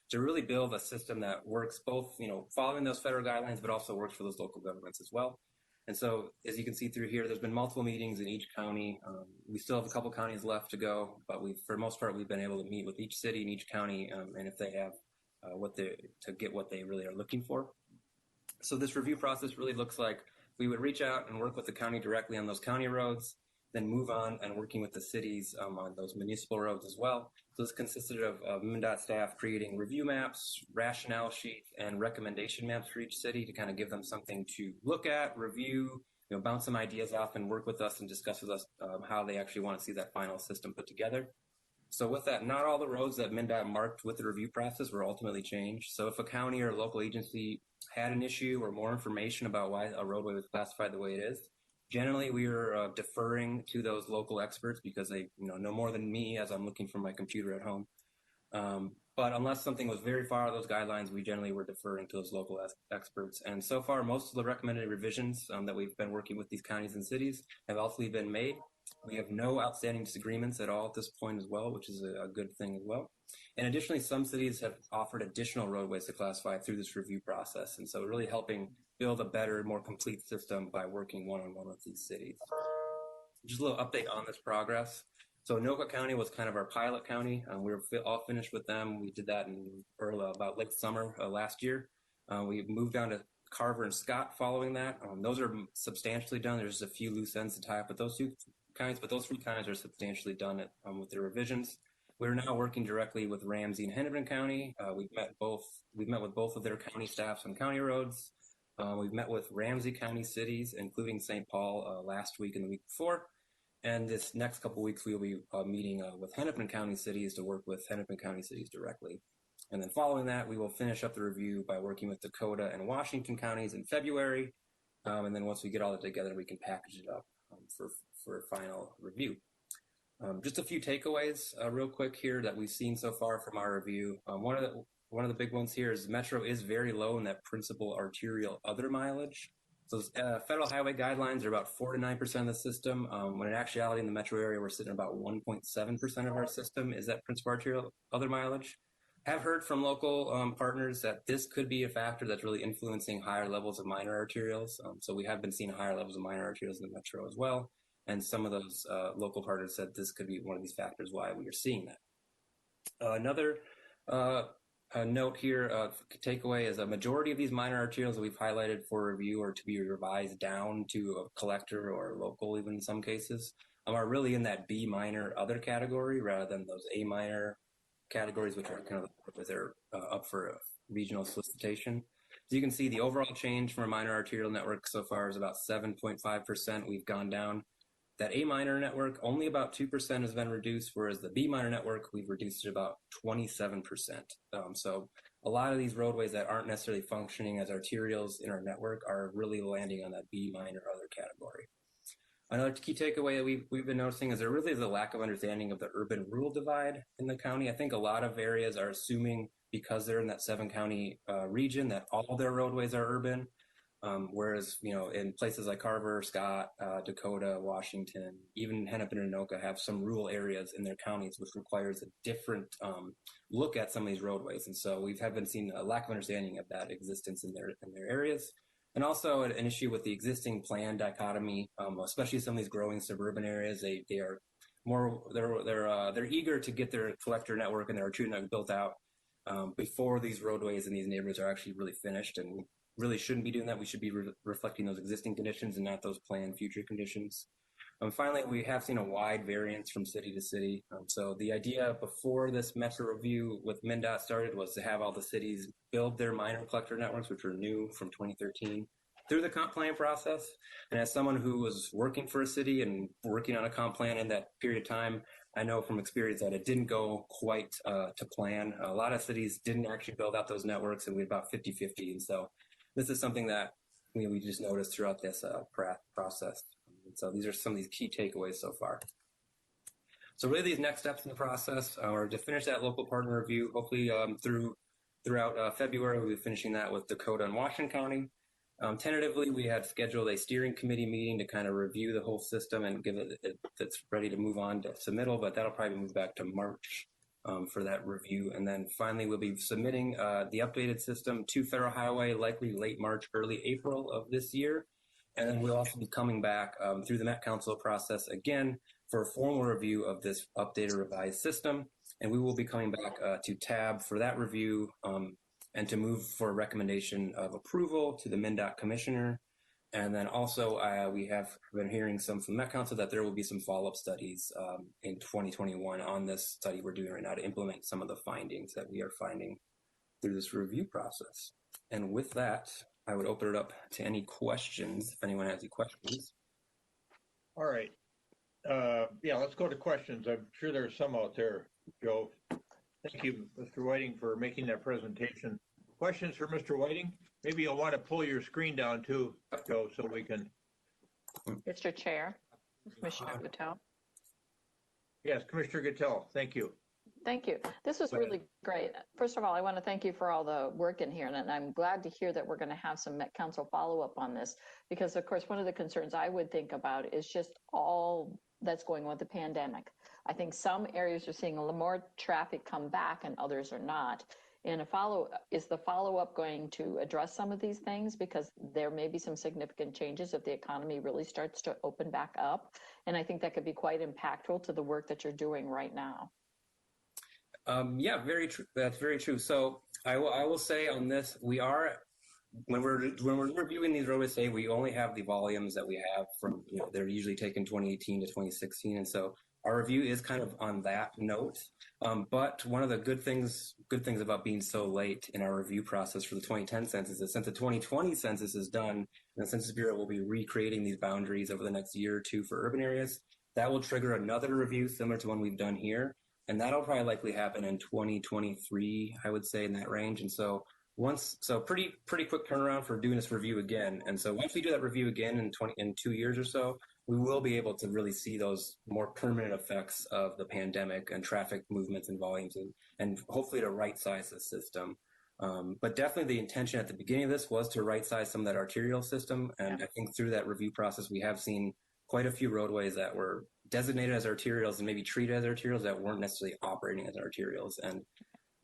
Speaker 22: to really build a system that works both, following those federal guidelines, but also works for those local governments as well. And so, as you can see through here, there's been multiple meetings in each county. We still have a couple counties left to go, but for the most part, we've been able to meet with each city and each county, and if they have to get what they really are looking for. So this review process really looks like we would reach out and work with the county directly on those county roads, then move on and working with the cities on those municipal roads as well. So this consisted of MnDOT staff creating review maps, rationale sheets, and recommendation maps for each city to kind of give them something to look at, review, bounce some ideas off and work with us and discuss with us how they actually want to see that final system put together. So with that, not all the roads that MnDOT marked with the review process were ultimately changed. So if a county or local agency had an issue or more information about why a roadway was classified the way it is, generally, we are deferring to those local experts because they know more than me as I'm looking from my computer at home. But unless something was very far out of those guidelines, we generally were deferring to those local experts. And so far, most of the recommended revisions that we've been working with these counties and cities have ultimately been made. We have no outstanding disagreements at all at this point as well, which is a good thing as well. And additionally, some cities have offered additional roadways to classify through this review process. And so really helping build a better, more complete system by working one-on-one with these cities. Just a little update on this progress. So Anoka County was kind of our pilot county. We were all finished with them. We did that in about late summer last year. We moved down to Carver and Scott following that. Those are substantially done. There's just a few loose ends to tie up with those two counties, but those three counties are substantially done with their revisions. We're now working directly with Ramsey and Hennepin County. We've met with both of their county staffs on county roads. We've met with Ramsey County cities, including St. Paul, last week and the week before. And this next couple of weeks, we will be meeting with Hennepin County cities to work with Hennepin County cities directly. And then following that, we will finish up the review by working with Dakota and Washington counties in February. And then once we get all that together, we can package it up for final review. Just a few takeaways real quick here that we've seen so far from our review. One of the big ones here is Metro is very low in that principal arterial other mileage. So federal highway guidelines are about 4 to 9% of the system. When in actuality in the metro area, we're sitting at about 1.7% of our system is that principal arterial other mileage. Have heard from local partners that this could be a factor that's really influencing higher levels of minor arterials. So we have been seeing higher levels of minor arterials in the metro as well. And some of those local partners said this could be one of these factors why we are seeing that. Another note here, takeaway is a majority of these minor arterials that we've highlighted for review or to be revised down to a collector or local, even in some cases, are really in that B minor other category rather than those A minor categories, which are kind of they're up for regional solicitation. So you can see the overall change from a minor arterial network so far is about 7.5%. We've gone down. That A minor network, only about 2% has been reduced, whereas the B minor network, we've reduced it about 27%. So a lot of these roadways that aren't necessarily functioning as arterials in our network are really landing on that B minor other category. Another key takeaway that we've been noticing is there really is a lack of understanding of the urban-rural divide in the county. I think a lot of areas are assuming because they're in that 7-county region that all their roadways are urban. Whereas, in places like Carver, Scott, Dakota, Washington, even Hennepin and Anoka have some rural areas in their counties, which requires a different look at some of these roadways. And so we have been seeing a lack of understanding of that existence in their areas. And also an issue with the existing plan dichotomy, especially some of these growing suburban areas. They are more, they're eager to get their collector network and their arterial network built out before these roadways in these neighborhoods are actually really finished. And we really shouldn't be doing that. We should be reflecting those existing conditions and not those planned future conditions. Finally, we have seen a wide variance from city to city. So the idea before this Metro review with MnDOT started was to have all the cities build their minor collector networks, which were new from 2013, through the comp plan process. And as someone who was working for a city and working on a comp plan in that period of time, I know from experience that it didn't go quite to plan. A lot of cities didn't actually build out those networks, and we had about 50-50. And so this is something that we just noticed throughout this process. So these are some of these key takeaways so far. So really these next steps in the process are to finish that local partner review. Hopefully throughout February, we'll be finishing that with Dakota and Washington County. Tentatively, we had scheduled a steering committee meeting to kind of review the whole system and give it's ready to move on to submittal, but that'll probably move back to March for that review. And then finally, we'll be submitting the updated system to Federal Highway, likely late March, early April of this year. And then we'll also be coming back through the Met Council process again for a formal review of this updated revised system. And we will be coming back to TAB for that review and to move for a recommendation of approval to the MnDOT commissioner. And then also we have been hearing some from Met Council that there will be some follow-up studies in 2021 on this study we're doing right now to implement some of the findings that we are finding through this review process. And with that, I would open it up to any questions, if anyone has any questions.
Speaker 1: All right. Yeah, let's go to questions. I'm sure there's some out there, Joe. Thank you, Mr. Whiting, for making that presentation. Questions for Mr. Whiting? Maybe you'll want to pull your screen down too, Joe, so we can.
Speaker 8: Mr. Chair, Commissioner Guttel.
Speaker 1: Yes, Commissioner Guttel, thank you.
Speaker 8: Thank you. This was really great. First of all, I want to thank you for all the work in here, and I'm glad to hear that we're going to have some Met Council follow-up on this, because of course, one of the concerns I would think about is just all that's going on with the pandemic. I think some areas are seeing a little more traffic come back and others are not. And is the follow-up going to address some of these things? Because there may be some significant changes if the economy really starts to open back up. And I think that could be quite impactful to the work that you're doing right now.
Speaker 22: Yeah, very true. That's very true. So I will say on this, we are, when we're reviewing these roadways today, we only have the volumes that we have from, they're usually taken 2018 to 2016. And so our review is kind of on that note. But one of the good things about being so late in our review process for the 2010 census is since the 2020 census is done, and the Census Bureau will be recreating these boundaries over the next year or two for urban areas, that will trigger another review similar to one we've done here. And that'll probably likely happen in 2023, I would say, in that range. And so pretty quick turnaround for doing this review again. And so once we do that review again in 2 years or so, we will be able to really see those more permanent effects of the pandemic and traffic movements and volumes and hopefully to right size the system. But definitely the intention at the beginning of this was to right size some of that arterial system. And I think through that review process, we have seen quite a few roadways that were designated as arterials and maybe treated as arterials that weren't necessarily operating as arterials. And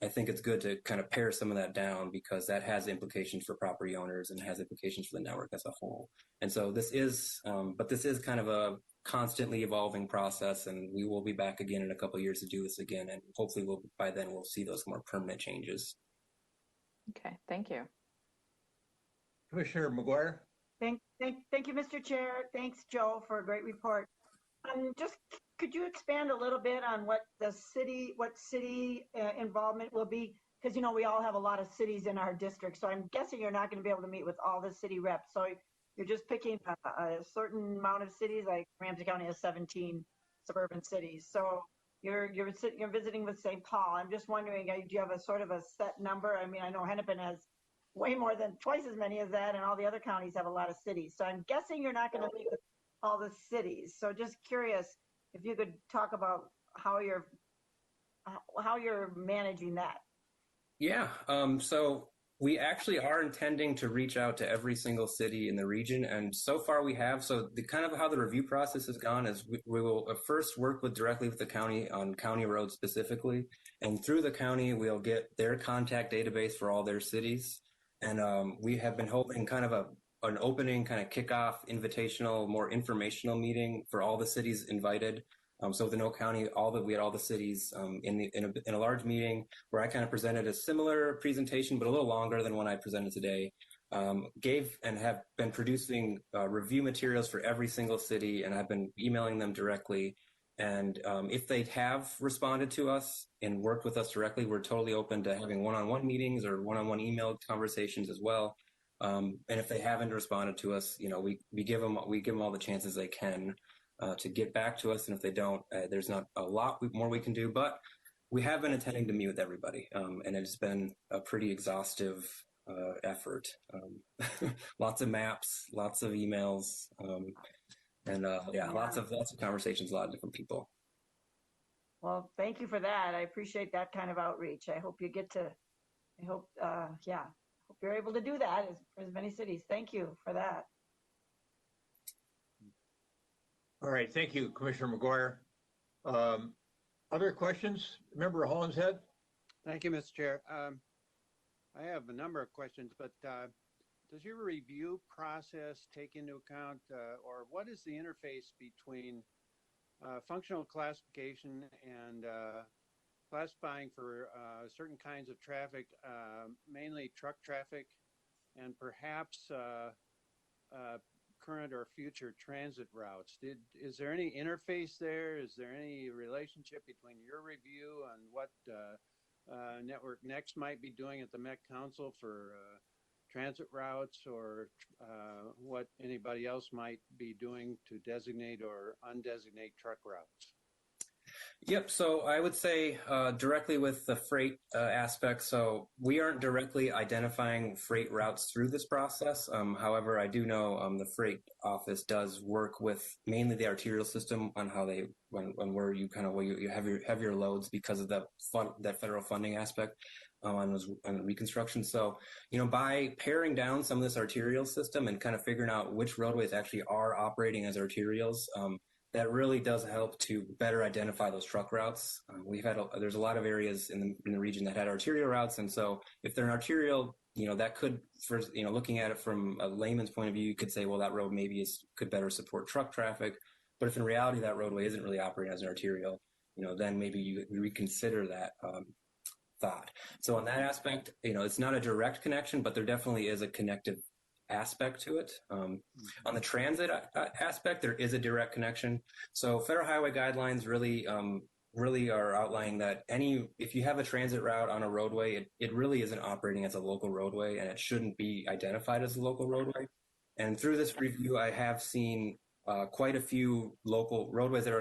Speaker 22: I think it's good to kind of pare some of that down because that has implications for property owners and has implications for the network as a whole. And so this is kind of a constantly evolving process, and we will be back again in a couple of years to do this again. And hopefully by then we'll see those more permanent changes.
Speaker 8: Okay, thank you.
Speaker 1: Commissioner McGuire.
Speaker 7: Thank you, Mr. Chair. Thanks, Joe, for a great report. Just could you expand a little bit on what city involvement will be? Because we all have a lot of cities in our district, so I'm guessing you're not going to be able to meet with all the city reps. So you're just picking a certain amount of cities. Like Ramsey County has 17 suburban cities, so you're visiting with St. Paul. I'm just wondering, do you have a sort of a set number? I mean, I know Hennepin has way more than twice as many as that, and all the other counties have a lot of cities. So I'm guessing you're not going to meet with all the cities. So just curious if you could talk about how you're managing that.
Speaker 22: Yeah. So We actually are intending to reach out to every single city in the region, and so far we have. So the kind of how the review process has gone is we will first work directly with the county on county roads specifically, and through the county we'll get their contact database for all their cities, and we have been holding kind of an opening kind of kickoff invitational, more informational meeting for all the cities invited. So with the County, we had all the cities in a large meeting where I kind of presented a similar presentation, but a little longer than one I presented today. Gave and have been producing review materials for every single city, and I've been emailing them directly. And if they have responded to us and worked with us directly, we're totally open to having one-on-one meetings or one-on-one email conversations as well. And if they haven't responded to us, we give them all the chances they can to get back to us. And if they don't, there's not a lot more we can do, but we have been intending to meet with everybody. And it's been a pretty exhaustive effort. Lots of maps, lots of emails, lots of conversations, a lot of different people.
Speaker 7: Well, thank you for that. I appreciate that kind of outreach. I hope you hope you're able to do that as many cities. Thank you for that.
Speaker 1: All right, thank you, Commissioner McGuire. Other questions? Member Hollinshead?
Speaker 4: Thank you, Mr. Chair. I have a number of questions, but does your review process take into account, or what is the interface between functional classification and classifying for certain kinds of traffic, mainly truck traffic, and perhaps current or future transit routes? Is there any interface there? Is there any relationship between your review and what Network Next might be doing at the Met Council for transit routes, or what anybody else might be doing to designate or undesignate truck routes?
Speaker 22: Yep. So I would say directly with the freight aspect. So we aren't directly identifying freight routes through this process. However, I do know the freight office does work with mainly the arterial system on how they where you have your loads because of that federal funding aspect on reconstruction. So by paring down some of this arterial system and kind of figuring out which roadways actually are operating as arterials. That really does help to better identify those truck routes. There's a lot of areas in the region that had arterial routes, and so if they're an arterial, that could, looking at it from a layman's point of view, you could say, well, that road maybe could better support truck traffic. But if in reality that roadway isn't really operating as an arterial, then maybe you reconsider that thought. So on that aspect, it's not a direct connection, but there definitely is a connective aspect to it. On the transit aspect, there is a direct connection. So federal highway guidelines really are outlining that if you have a transit route on a roadway, it really isn't operating as a local roadway, and it shouldn't be identified as a local roadway. And through this review, I have seen quite a few local roadways that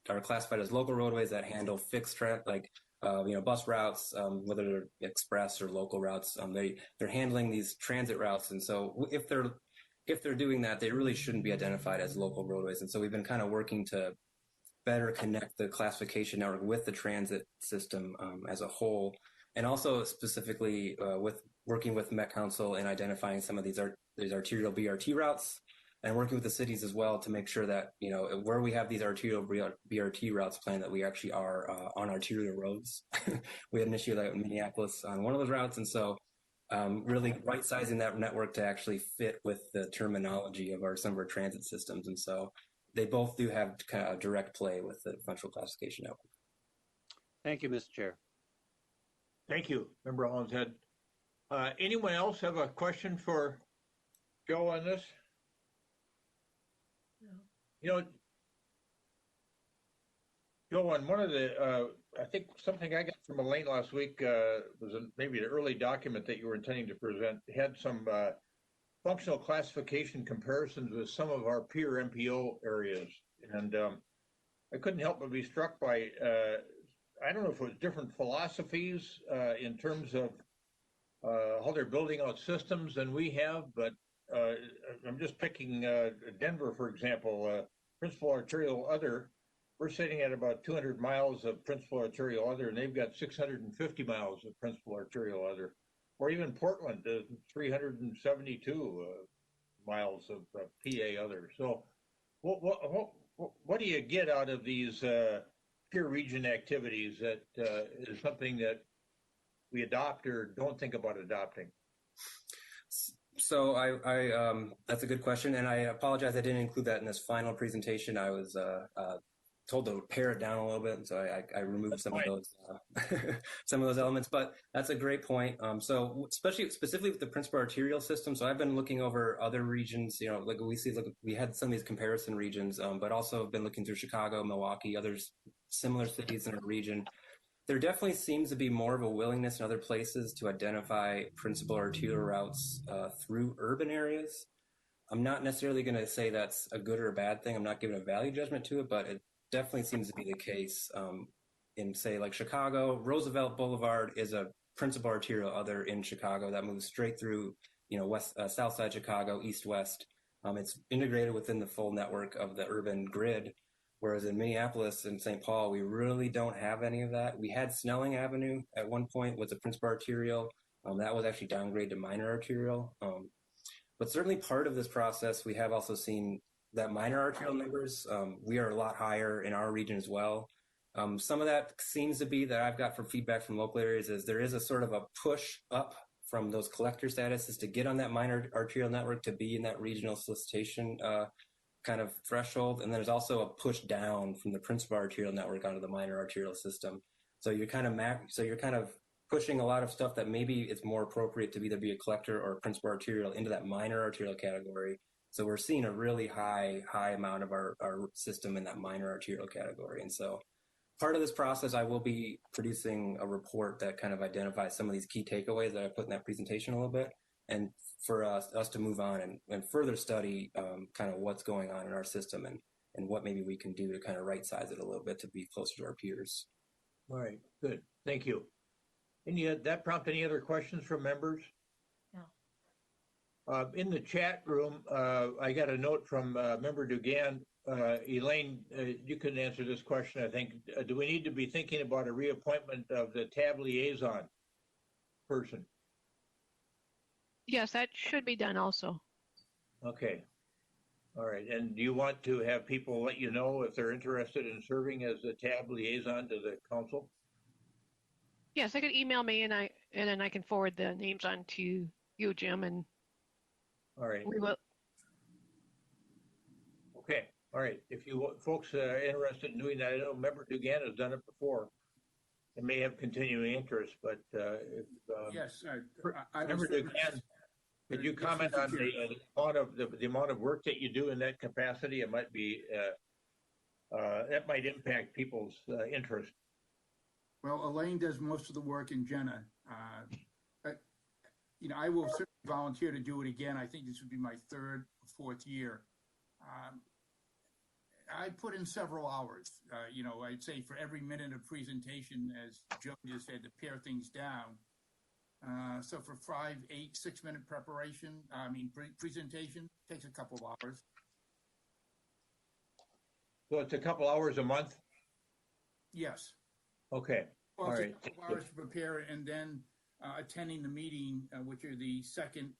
Speaker 22: are classified as local roadways that handle fixed bus routes, whether they're express or local routes. They're handling these transit routes, and so if they're doing that, they really shouldn't be identified as local roadways. And so we've been kind of working to better connect the classification network with the transit system as a whole, and also specifically with working with Met Council and identifying some of these arterial BRT routes. And working with the cities as well to make sure that, where we have these arterial BRT routes planned, that we actually are on arterial roads. We had an issue like in Minneapolis on one of those routes. And so really right-sizing that network to actually fit with the terminology of some of our transit systems. And so they both do have kind of a direct play with the functional classification network.
Speaker 4: Thank you, Mr. Chair.
Speaker 1: Thank you, Member Hollinshead. Anyone else have a question for Joe on this? Joe, on one of the, I think something I got from Elaine last week was maybe an early document that you were intending to present, had some functional classification comparisons with some of our peer MPO areas. And I couldn't help but be struck by, I don't know if it was different philosophies in terms of how they're building out systems than we have, but I'm just picking Denver, for example, principal arterial other. We're sitting at about 200 miles of principal arterial other, and they've got 650 miles of principal arterial other. or even Portland, 372 miles of PA other. So what do you get out of these peer region activities that is something that we adopt or don't think about adopting?
Speaker 22: So that's a good question, and I apologize I didn't include that in this final presentation. I was told to pare it down a little bit, and so I removed some of those some of those elements. But that's a great point. So specifically with the principal arterial system. So I've been looking over other regions. You know, like we had some of these comparison regions, but also have been looking through Chicago, Milwaukee, others similar cities in our region. There definitely seems to be more of a willingness in other places to identify principal arterial routes through urban areas. I'm not necessarily going to say that's a good or a bad thing. I'm not giving a value judgment to it, but it definitely seems to be the case in, say, like Chicago. Roosevelt Boulevard is a principal arterial other in Chicago that moves straight through, you know, south side Chicago, east-west. It's integrated within the full network of the urban grid. Whereas in Minneapolis and St. Paul, we really don't have any of that. We had Snelling Avenue at one point was a principal arterial. That was actually downgraded to minor arterial. But certainly part of this process, we have also seen that minor arterial numbers, we are a lot higher in our region as well. Some of that seems to be that I've got from feedback from local areas is there is a sort of a push up from those collector statuses to get on that minor arterial network to be in that regional solicitation kind of threshold, and there's also a push down from the principal arterial network onto the minor arterial system. So you're kind of pushing a lot of stuff that maybe it's more appropriate to either be a collector or a principal arterial into that minor arterial category. So we're seeing a really high amount of our system in that minor arterial category. And so part of this process, I will be producing a report that kind of identifies some of these key takeaways that I put in that presentation a little bit, and for us to move on and further study kind of what's going on in our system and what maybe we can do to kind of right size it a little bit to be closer to our peers.
Speaker 1: All right, good. Thank you. That prompt any other questions from members?
Speaker 16: No.
Speaker 1: In the chat room, I got a note from member Dugan. Elaine, you can answer this question, I think. Do we need to be thinking about a reappointment of the TAB liaison person?
Speaker 3: Yes, that should be done also.
Speaker 1: Okay. All right. And do you want to have people let you know if they're interested in serving as the TAB liaison to the council?
Speaker 3: Yes, they could email me and then I can forward the names on to you, Jim, and
Speaker 1: all right.
Speaker 3: We will.
Speaker 1: Okay. All right. If you folks are interested in doing that, I know member Dugan has done it before. It may have continuing interest, but
Speaker 21: yes,
Speaker 1: member Dugan, could you comment on the amount of work that you do in that capacity? It might be that might impact people's interest.
Speaker 21: Well, Elaine does most of the work in Jenna. You know, I will certainly volunteer to do it again. I think this would be my third or fourth year. I put in several hours. You know, I'd say for every minute of presentation, as Joe just said, to pare things down. So for 5, 8, 6 minute preparation, presentation takes a couple of hours.
Speaker 1: So it's a couple hours a month?
Speaker 21: Yes.
Speaker 1: Okay.
Speaker 21: Well,
Speaker 1: all
Speaker 21: it's
Speaker 1: right.
Speaker 21: a couple hours to prepare, and then attending the meeting, which are the second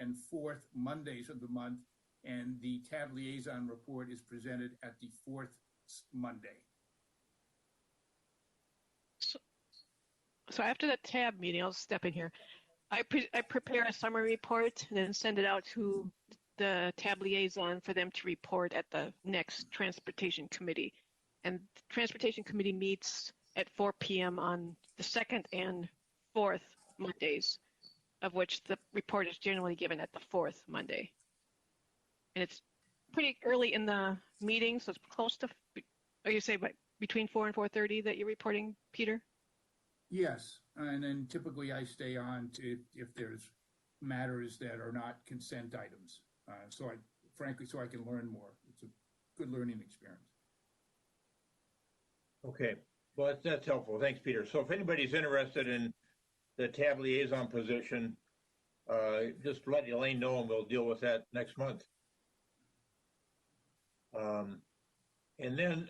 Speaker 21: and fourth Mondays of the month, and the TAB liaison report is presented at the fourth Monday.
Speaker 3: So after the TAB meeting, I'll step in here. I prepare a summary report and then send it out to the TAB liaison for them to report at the next Transportation Committee. And the Transportation Committee meets at 4 p.m. on the second and fourth Mondays, of which the report is generally given at the fourth Monday. And it's pretty early in the meeting, so it's close to, or you say between 4 and 4:30 that you're reporting, Peter?
Speaker 21: Yes, and then typically I stay on to if there's matters that are not consent items. So I can learn more. It's a good learning experience.
Speaker 1: Okay, well, that's helpful. Thanks, Peter. So if anybody's interested in the TAB liaison position, just let Elaine know and we'll deal with that next month. And then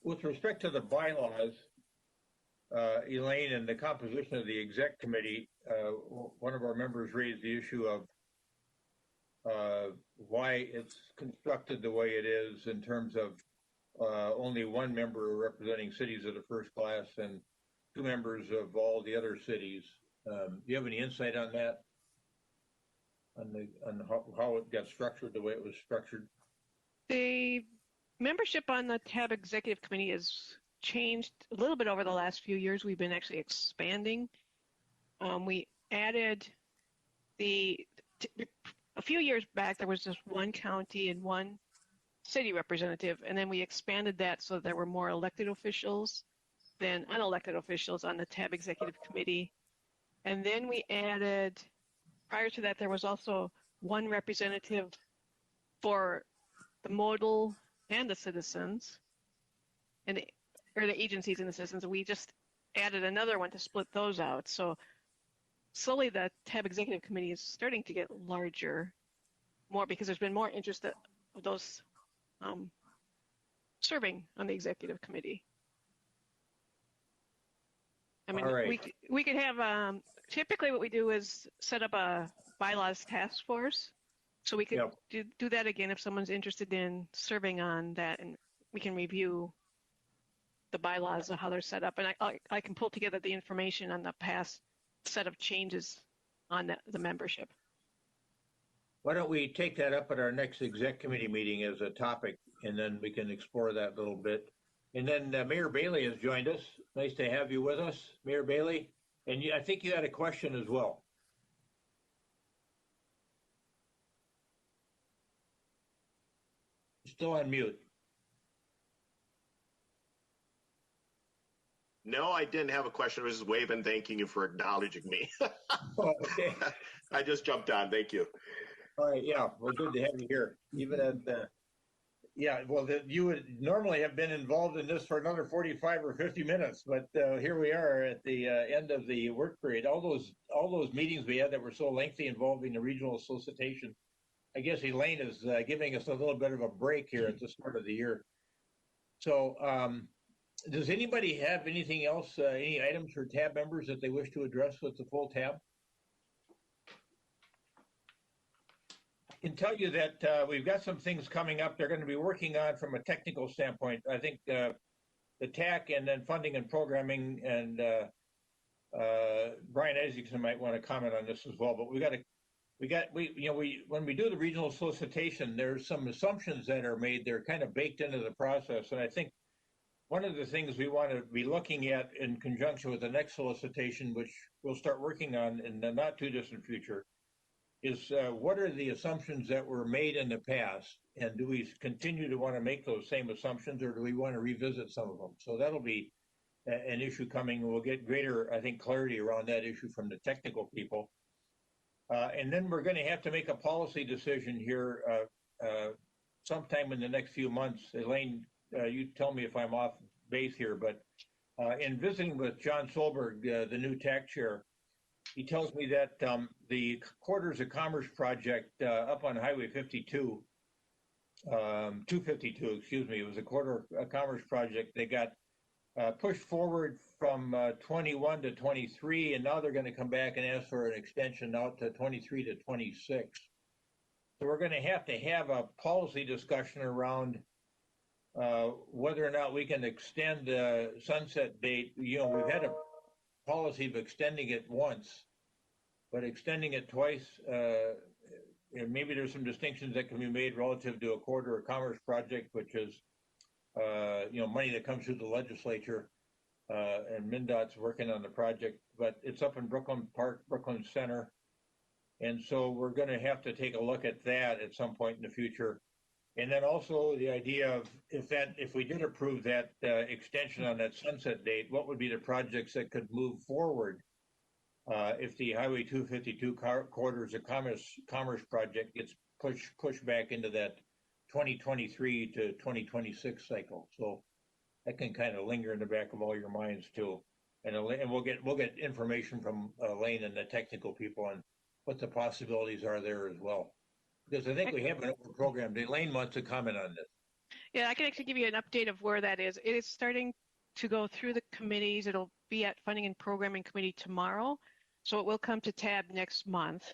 Speaker 1: with respect to the bylaws, Elaine, in the composition of the exec committee, one of our members raised the issue of why it's constructed the way it is in terms of only one member representing cities of the first class and 2 members of all the other cities. Do you have any insight on that? On how it got structured the way it was structured?
Speaker 3: The membership on the TAB Executive Committee has changed a little bit over the last few years. We've been actually expanding. We added a few years back, there was just 1 county and 1 city representative, and then we expanded that so there were more elected officials than unelected officials on the TAB Executive Committee. And then we added, prior to that, there was also 1 representative for the modal and the citizens, or the agencies and the citizens. We just added another one to split those out. So slowly the TAB Executive Committee is starting to get larger, more because there's been more interest of those serving on the Executive Committee. I mean, we could have, typically what we do is set up a bylaws task force. So we could do that again if someone's interested in serving on that, and we can review the bylaws of how they're set up. And I can pull together the information on the past set of changes on the membership.
Speaker 1: Why don't we take that up at our next exec committee meeting as a topic, and then we can explore that a little bit. And then Mayor Bailey has joined us. Nice to have you with us, Mayor Bailey. And I think you had a question as well. Still on mute.
Speaker 11: No, I didn't have a question. I was just waving, thanking you for acknowledging me.
Speaker 1: Oh, okay.
Speaker 11: I just jumped on. Thank you.
Speaker 1: All right. Yeah. Well, good to have you here. Even at you would normally have been involved in this for another 45 or 50 minutes, but here we are at the end of the work period. All those meetings we had that were so lengthy involving the regional solicitation. I guess Elaine is giving us a little bit of a break here at the start of the year. So does anybody have anything else, any items for TAB members that they wish to address with the full TAB? I can tell you that we've got some things coming up they're going to be working on from a technical standpoint. I think the TAC and then funding and programming, and Brian Isaacson might want to comment on this as well, but when we do the regional solicitation, there's some assumptions that are made. They're kind of baked into the process. And I think one of the things we want to be looking at in conjunction with the next solicitation, which we'll start working on in the not too distant future, is what are the assumptions that were made in the past? And do we continue to want to make those same assumptions, or do we want to revisit some of them? So that'll be an issue coming. We'll get greater, I think, clarity around that issue from the technical people. And then we're going to have to make a policy decision here sometime in the next few months. Elaine, you tell me if I'm off base here, but in visiting with John Solberg, the new TAC chair, he tells me that the Quarters of Commerce project up on Highway 52, 252, excuse me, it was a Quarter of Commerce project. They got pushed forward from 21 to 23, and now they're going to come back and ask for an extension out to 23 to 26. So we're going to have a policy discussion around whether or not we can extend the sunset date. You know, we've had a policy of extending it once, but extending it twice, and maybe there's some distinctions that can be made relative to a Quarter of Commerce project, which is money that comes through the legislature, and MnDOT's working on the project, but it's up in Brooklyn Park, Brooklyn Center. And so we're going to have to take a look at that at some point in the future. And then also the idea of if we did approve that extension on that sunset date, what would be the projects that could move forward if the Highway 252 Quarters of Commerce project gets pushed back into that 2023 to 2026 cycle. So that can kind of linger in the back of all your minds too. And we'll get information from Elaine and the technical people on what the possibilities are there as well. Because I think we have an overprogrammed. Elaine wants to comment on this.
Speaker 3: Yeah, I can actually give you an update of where that is. It is starting to go through the committees. It'll be at Funding and Programming Committee tomorrow, so it will come to tab next month.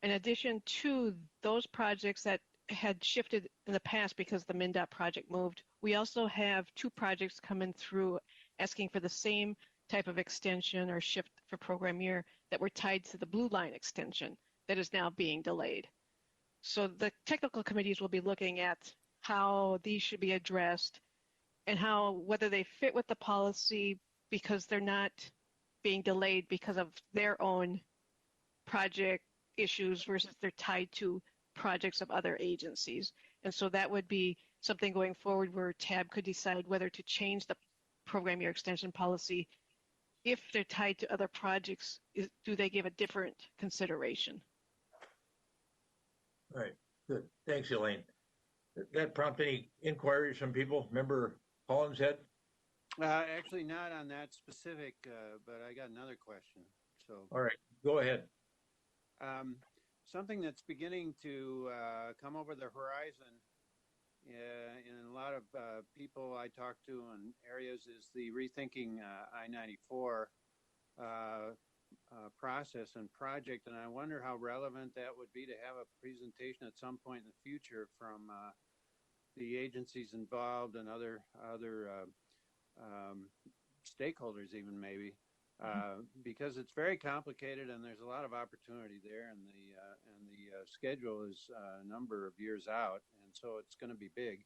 Speaker 3: In addition to those projects that had shifted in the past because the MnDOT project moved, we also have 2 projects coming through asking for the same type of extension or shift for program year that were tied to the Blue Line extension that is now being delayed. So the technical committees will be looking at how these should be addressed and whether they fit with the policy because they're not being delayed because of their own project issues versus they're tied to projects of other agencies. And so that would be something going forward where TAB could decide whether to change the program year extension policy. If they're tied to other projects, do they give a different consideration?
Speaker 1: All right, good. Thanks, Elaine. Did that prompt any inquiries from people? Member Collins had?
Speaker 4: Actually, not on that specific, but I got another question. So,
Speaker 1: all right, go ahead.
Speaker 4: Something that's beginning to come over the horizon in a lot of people I talk to in areas is the Rethinking I-94 process and project, and I wonder how relevant that would be to have a presentation at some point in the future from the agencies involved and other stakeholders, even maybe, because it's very complicated and there's a lot of opportunity there, and the schedule is a number of years out, and so it's going to be big.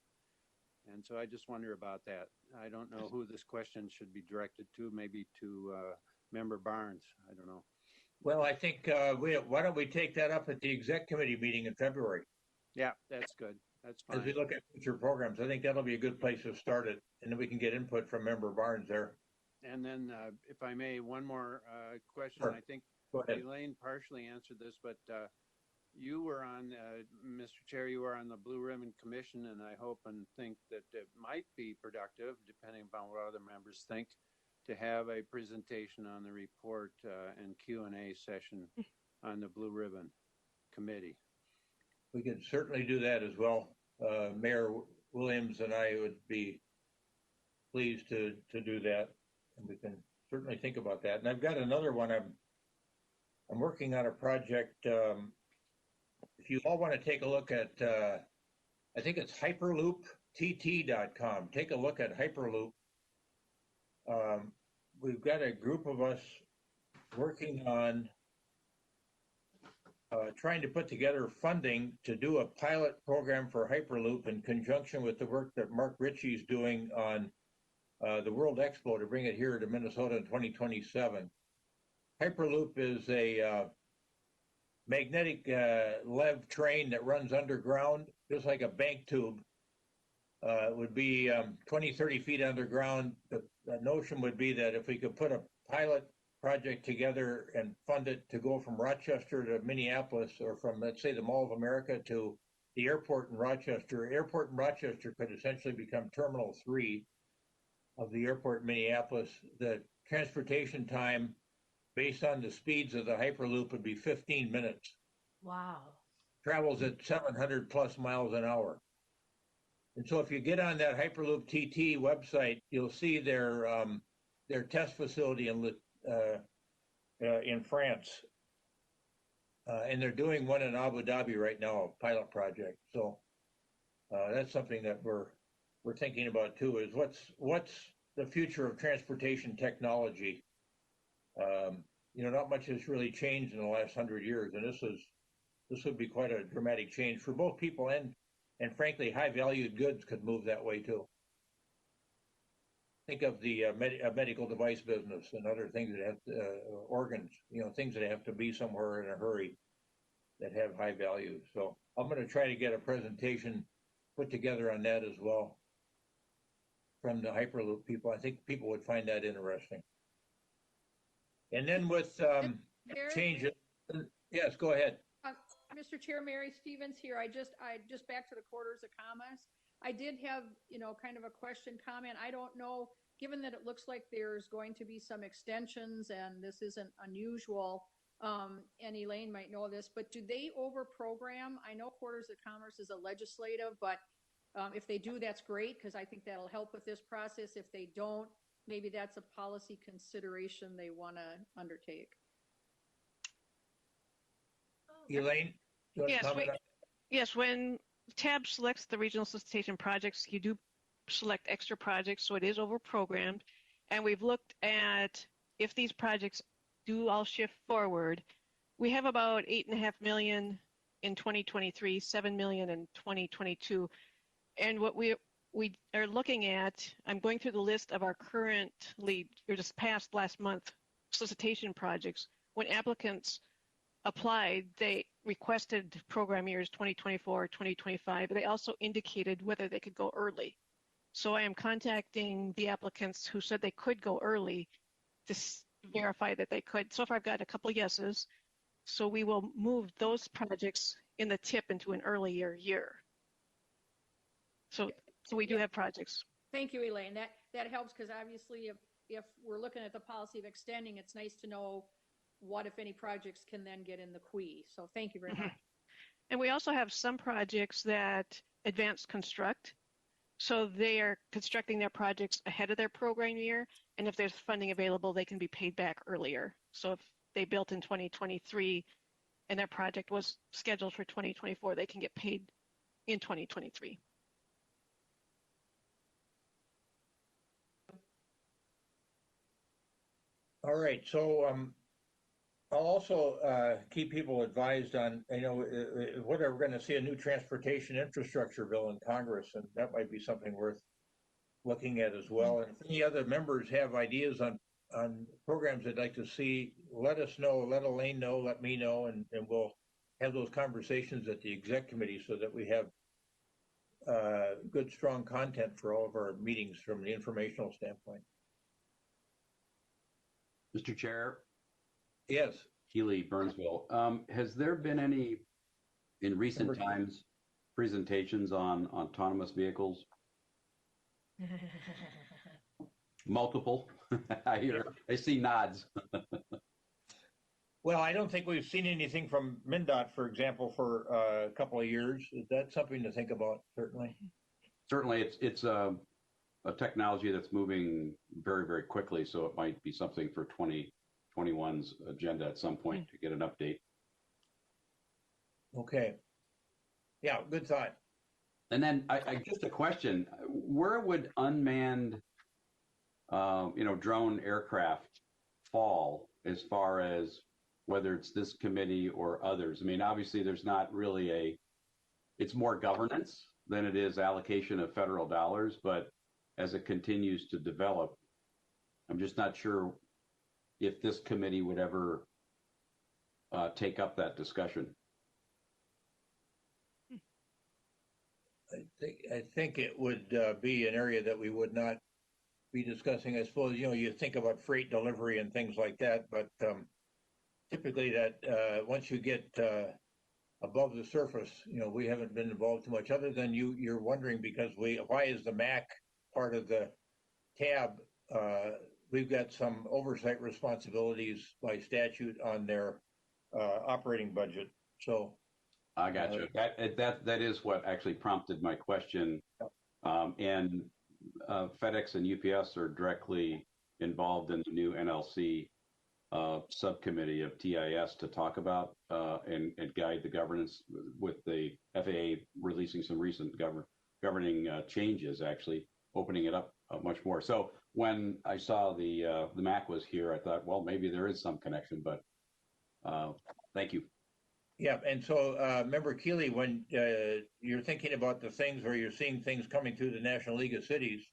Speaker 4: And so I just wonder about that. I don't know who this question should be directed to, maybe to Member Barnes. I don't know.
Speaker 1: Well, I think why don't we take that up at the exec committee meeting in February?
Speaker 4: Yeah, that's good. That's fine.
Speaker 1: As we look at future programs, I think that'll be a good place to start it, and then we can get input from Member Barnes there.
Speaker 4: And then, if I may, one more question.
Speaker 1: Sure.
Speaker 4: I think
Speaker 1: Go ahead.
Speaker 4: Elaine partially answered this, but you were on, Mr. Chair, you were on the Blue Ribbon Commission, and I hope and think that it might be productive, depending upon what other members think, to have a presentation on the report and Q&A session on the Blue Ribbon Committee.
Speaker 1: We could certainly do that as well. Mayor Williams and I would be pleased to do that, and we can certainly think about that. And I've got another one. I'm working on a project. If you all want to take a look at, I think it's hyperlooptt.com. Take a look at Hyperloop. We've got a group of us working on trying to put together funding to do a pilot program for Hyperloop in conjunction with the work that Mark Ritchie's doing on the World Expo to bring it here to Minnesota in 2027. Hyperloop is a magnetic lev train that runs underground, just like a bank tube. It would be 20, 30 feet underground. The notion would be that if we could put a pilot project together and fund it to go from Rochester to Minneapolis, or from, let's say, the Mall of America to the airport in Rochester. Airport in Rochester could essentially become Terminal 3 of the airport in Minneapolis. The transportation time based on the speeds of the Hyperloop would be 15 minutes.
Speaker 16: Wow.
Speaker 1: Travels at 700 plus miles an hour. And so if you get on that Hyperloop TT website, you'll see their test facility in France. And they're doing one in Abu Dhabi right now, a pilot project. So that's something that we're thinking about too, is what's the future of transportation technology? Not much has really changed in the last 100 years, and this would be quite a dramatic change for both people and frankly, high-valued goods could move that way too. Think of the medical device business and other things that have organs, things that have to be somewhere in a hurry that have high value. So I'm going to try to get a presentation put together on that as well from the Hyperloop people. I think people would find that interesting. And then with changes, yes, go ahead.
Speaker 15: Mr. Chair, Mary Stevens here. I just back to the quarters of comments. I did have, kind of a question comment. I don't know, given that it looks like there's going to be some extensions and this isn't unusual, and Elaine might know this, but do they overprogram? I know Quarters of Commerce is a legislative, but if they do, that's great, because I think that'll help with this process. If they don't, maybe that's a policy consideration they want to undertake.
Speaker 1: Elaine, you want to
Speaker 3: Yes,
Speaker 1: comment on?
Speaker 3: yes, when TAB selects the regional solicitation projects, you do select extra projects, so it is over-programmed. And we've looked at if these projects do all shift forward, we have about 8.5 million in 2023, 7 million in 2022. And what we are looking at, I'm going through the list of our currently, or just past last month, solicitation projects. When applicants applied, they requested program years 2024, 2025, but they also indicated whether they could go early. So I am contacting the applicants who said they could go early to verify that they could. So far I've got a couple yeses. So we will move those projects in the tip into an earlier year. So we do have projects.
Speaker 15: Thank you, Elaine. That helps because obviously if we're looking at the policy of extending, it's nice to know what, if any, projects can then get in the QUI. So thank you very much.
Speaker 3: And we also have some projects that Advanced Construct. So they are constructing their projects ahead of their program year. And if there's funding available, they can be paid back earlier. So if they built in 2023 and their project was scheduled for 2024, they can get paid in 2023.
Speaker 1: All right, so I'll also keep people advised on, whether we're going to see a new transportation infrastructure bill in Congress, and that might be something worth looking at as well. And if any other members have ideas on programs they'd like to see, let us know, let Elaine know, let me know, and we'll have those conversations at the exec committee so that we have good, strong content for all of our meetings from the informational standpoint.
Speaker 9: Mr. Chair.
Speaker 1: Yes.
Speaker 9: Keely, Burnsville. Has there been any, in recent times, presentations on autonomous vehicles? Multiple? I see nods.
Speaker 1: Well, I don't think we've seen anything from MnDOT, for example, for a couple of years. That's something to think about, certainly.
Speaker 9: Certainly, it's a technology that's moving very, very quickly, so it might be something for 2021's agenda at some point to get an update.
Speaker 1: Okay. Yeah, good thought.
Speaker 9: And then I just a question, where would unmanned, drone aircraft fall as far as whether it's this committee or others? I mean, obviously there's not really it's more governance than it is allocation of federal dollars, but as it continues to develop, I'm just not sure if this committee would ever take up that discussion.
Speaker 1: I think it would be an area that we would not be discussing. I suppose, you think about freight delivery and things like that, but typically that once you get above the surface, we haven't been involved too much other than you're wondering because why is the MAC part of the TAB? We've got some oversight responsibilities by statute on their operating budget. So
Speaker 9: I got you. That is what actually prompted my question. And FedEx and UPS are directly involved in the new NLC subcommittee of TIS to talk about and guide the governance with the FAA releasing some recent governing changes, actually opening it up much more. So when I saw the MAC was here, I thought, well, maybe there is some connection, but thank you.
Speaker 1: Yeah, and so Member Keeley, when you're thinking about the things or you're seeing things coming through the National League of Cities,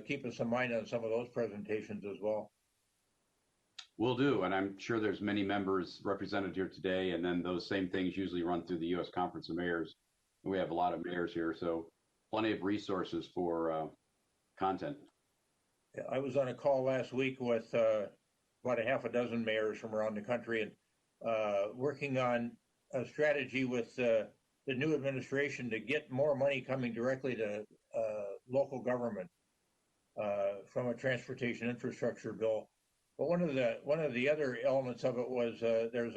Speaker 1: keep us in mind on some of those presentations as well.
Speaker 9: Will do, and I'm sure there's many members represented here today, and then those same things usually run through the U.S. Conference of Mayors. We have a lot of mayors here, so plenty of resources for content.
Speaker 1: I was on a call last week with about a half a dozen mayors from around the country and working on a strategy with the new administration to get more money coming directly to local government from a transportation infrastructure bill. But one of the other elements of it was there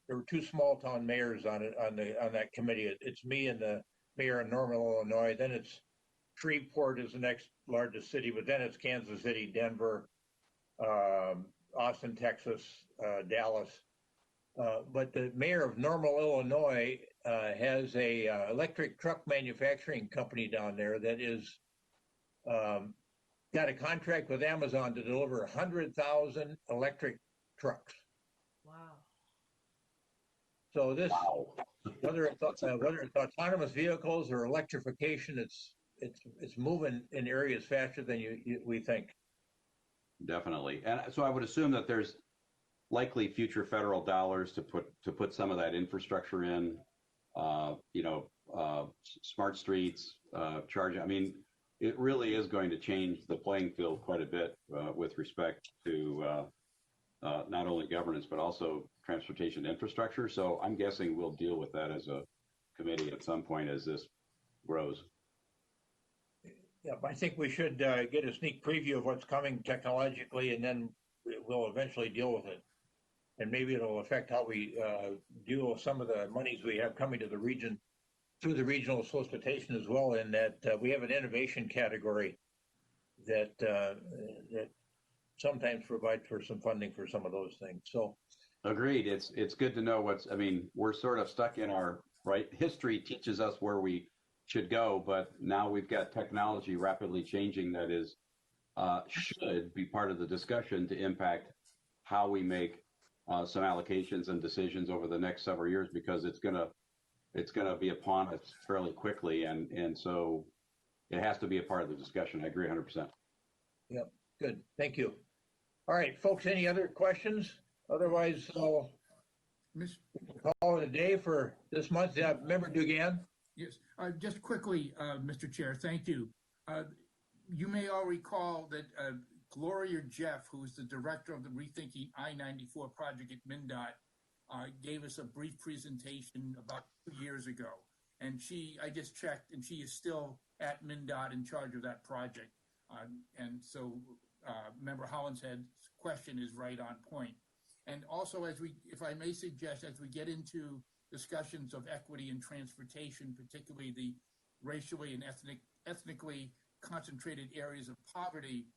Speaker 1: were two small town mayors on that committee. It's me and the mayor in Normal, Illinois. Then it's Shreveport is the next largest city, but then it's Kansas City, Denver, Austin, Texas, Dallas. But the mayor of Normal, Illinois, has a electric truck manufacturing company down there that is got a contract with Amazon to deliver 100,000 electric trucks.
Speaker 16: Wow.
Speaker 1: So this, whether it's autonomous vehicles or electrification, it's moving in areas faster than we think.
Speaker 9: Definitely. And so I would assume that there's likely future federal dollars to put some of that infrastructure in, smart streets, charging. I mean, it really is going to change the playing field quite a bit with respect to not only governance, but also transportation infrastructure. So I'm guessing we'll deal with that as a committee at some point as this grows.
Speaker 1: Yeah, I think we should get a sneak preview of what's coming technologically, and then we'll eventually deal with it. And maybe it'll affect how we deal with some of the monies we have coming to the region through the regional solicitation as well, in that we have an innovation category that sometimes provides for some funding for some of those things. So,
Speaker 9: agreed. It's good to know what's. I mean, we're sort of stuck in our history teaches us where we should go, but now we've got technology rapidly changing that is should be part of the discussion to impact how we make some allocations and decisions over the next several years, because it's gonna be upon us fairly quickly, and so it has to be a part of the discussion. I agree 100%.
Speaker 1: Yep, good, thank you. All right, folks, any other questions? Otherwise, I'll call it a day for this month. Member Dugan?
Speaker 21: Yes, just quickly, Mr. Chair, thank you. You may all recall that Gloria Jeff, who is the director of the Rethinking I-94 project at MnDOT, gave us a brief presentation about 2 years ago. And I just checked, and she is still at MnDOT in charge of that project. And so Member Hollinshead's question is right on point. And also, if I may suggest, as we get into discussions of equity in transportation, particularly the racially and ethnically concentrated areas of poverty,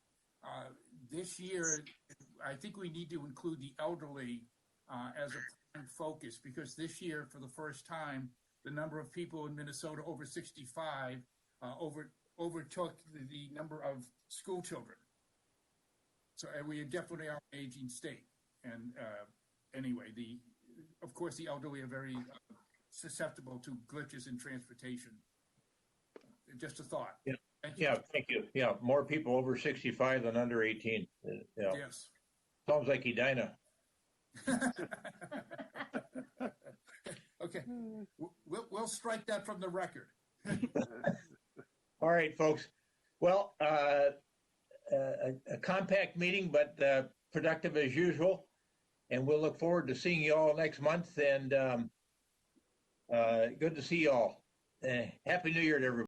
Speaker 21: this year, I think we need to include the elderly as a prime focus, because this year, for the first time, the number of people in Minnesota over 65 overtook the number of school children. So we definitely are an aging state. And anyway, of course, the elderly are very susceptible to glitches in transportation. Just a thought.
Speaker 1: Yeah.
Speaker 21: Thank you.
Speaker 1: Yeah, thank you. Yeah, more people over 65 than under 18. Yeah.
Speaker 21: Yes.
Speaker 1: Sounds like Edina.
Speaker 21: Okay, we'll strike that from the record.
Speaker 1: All right, folks. Well, a compact meeting, but productive as usual. And we'll look forward to seeing you all next month. And good to see you all. Happy New Year to everybody.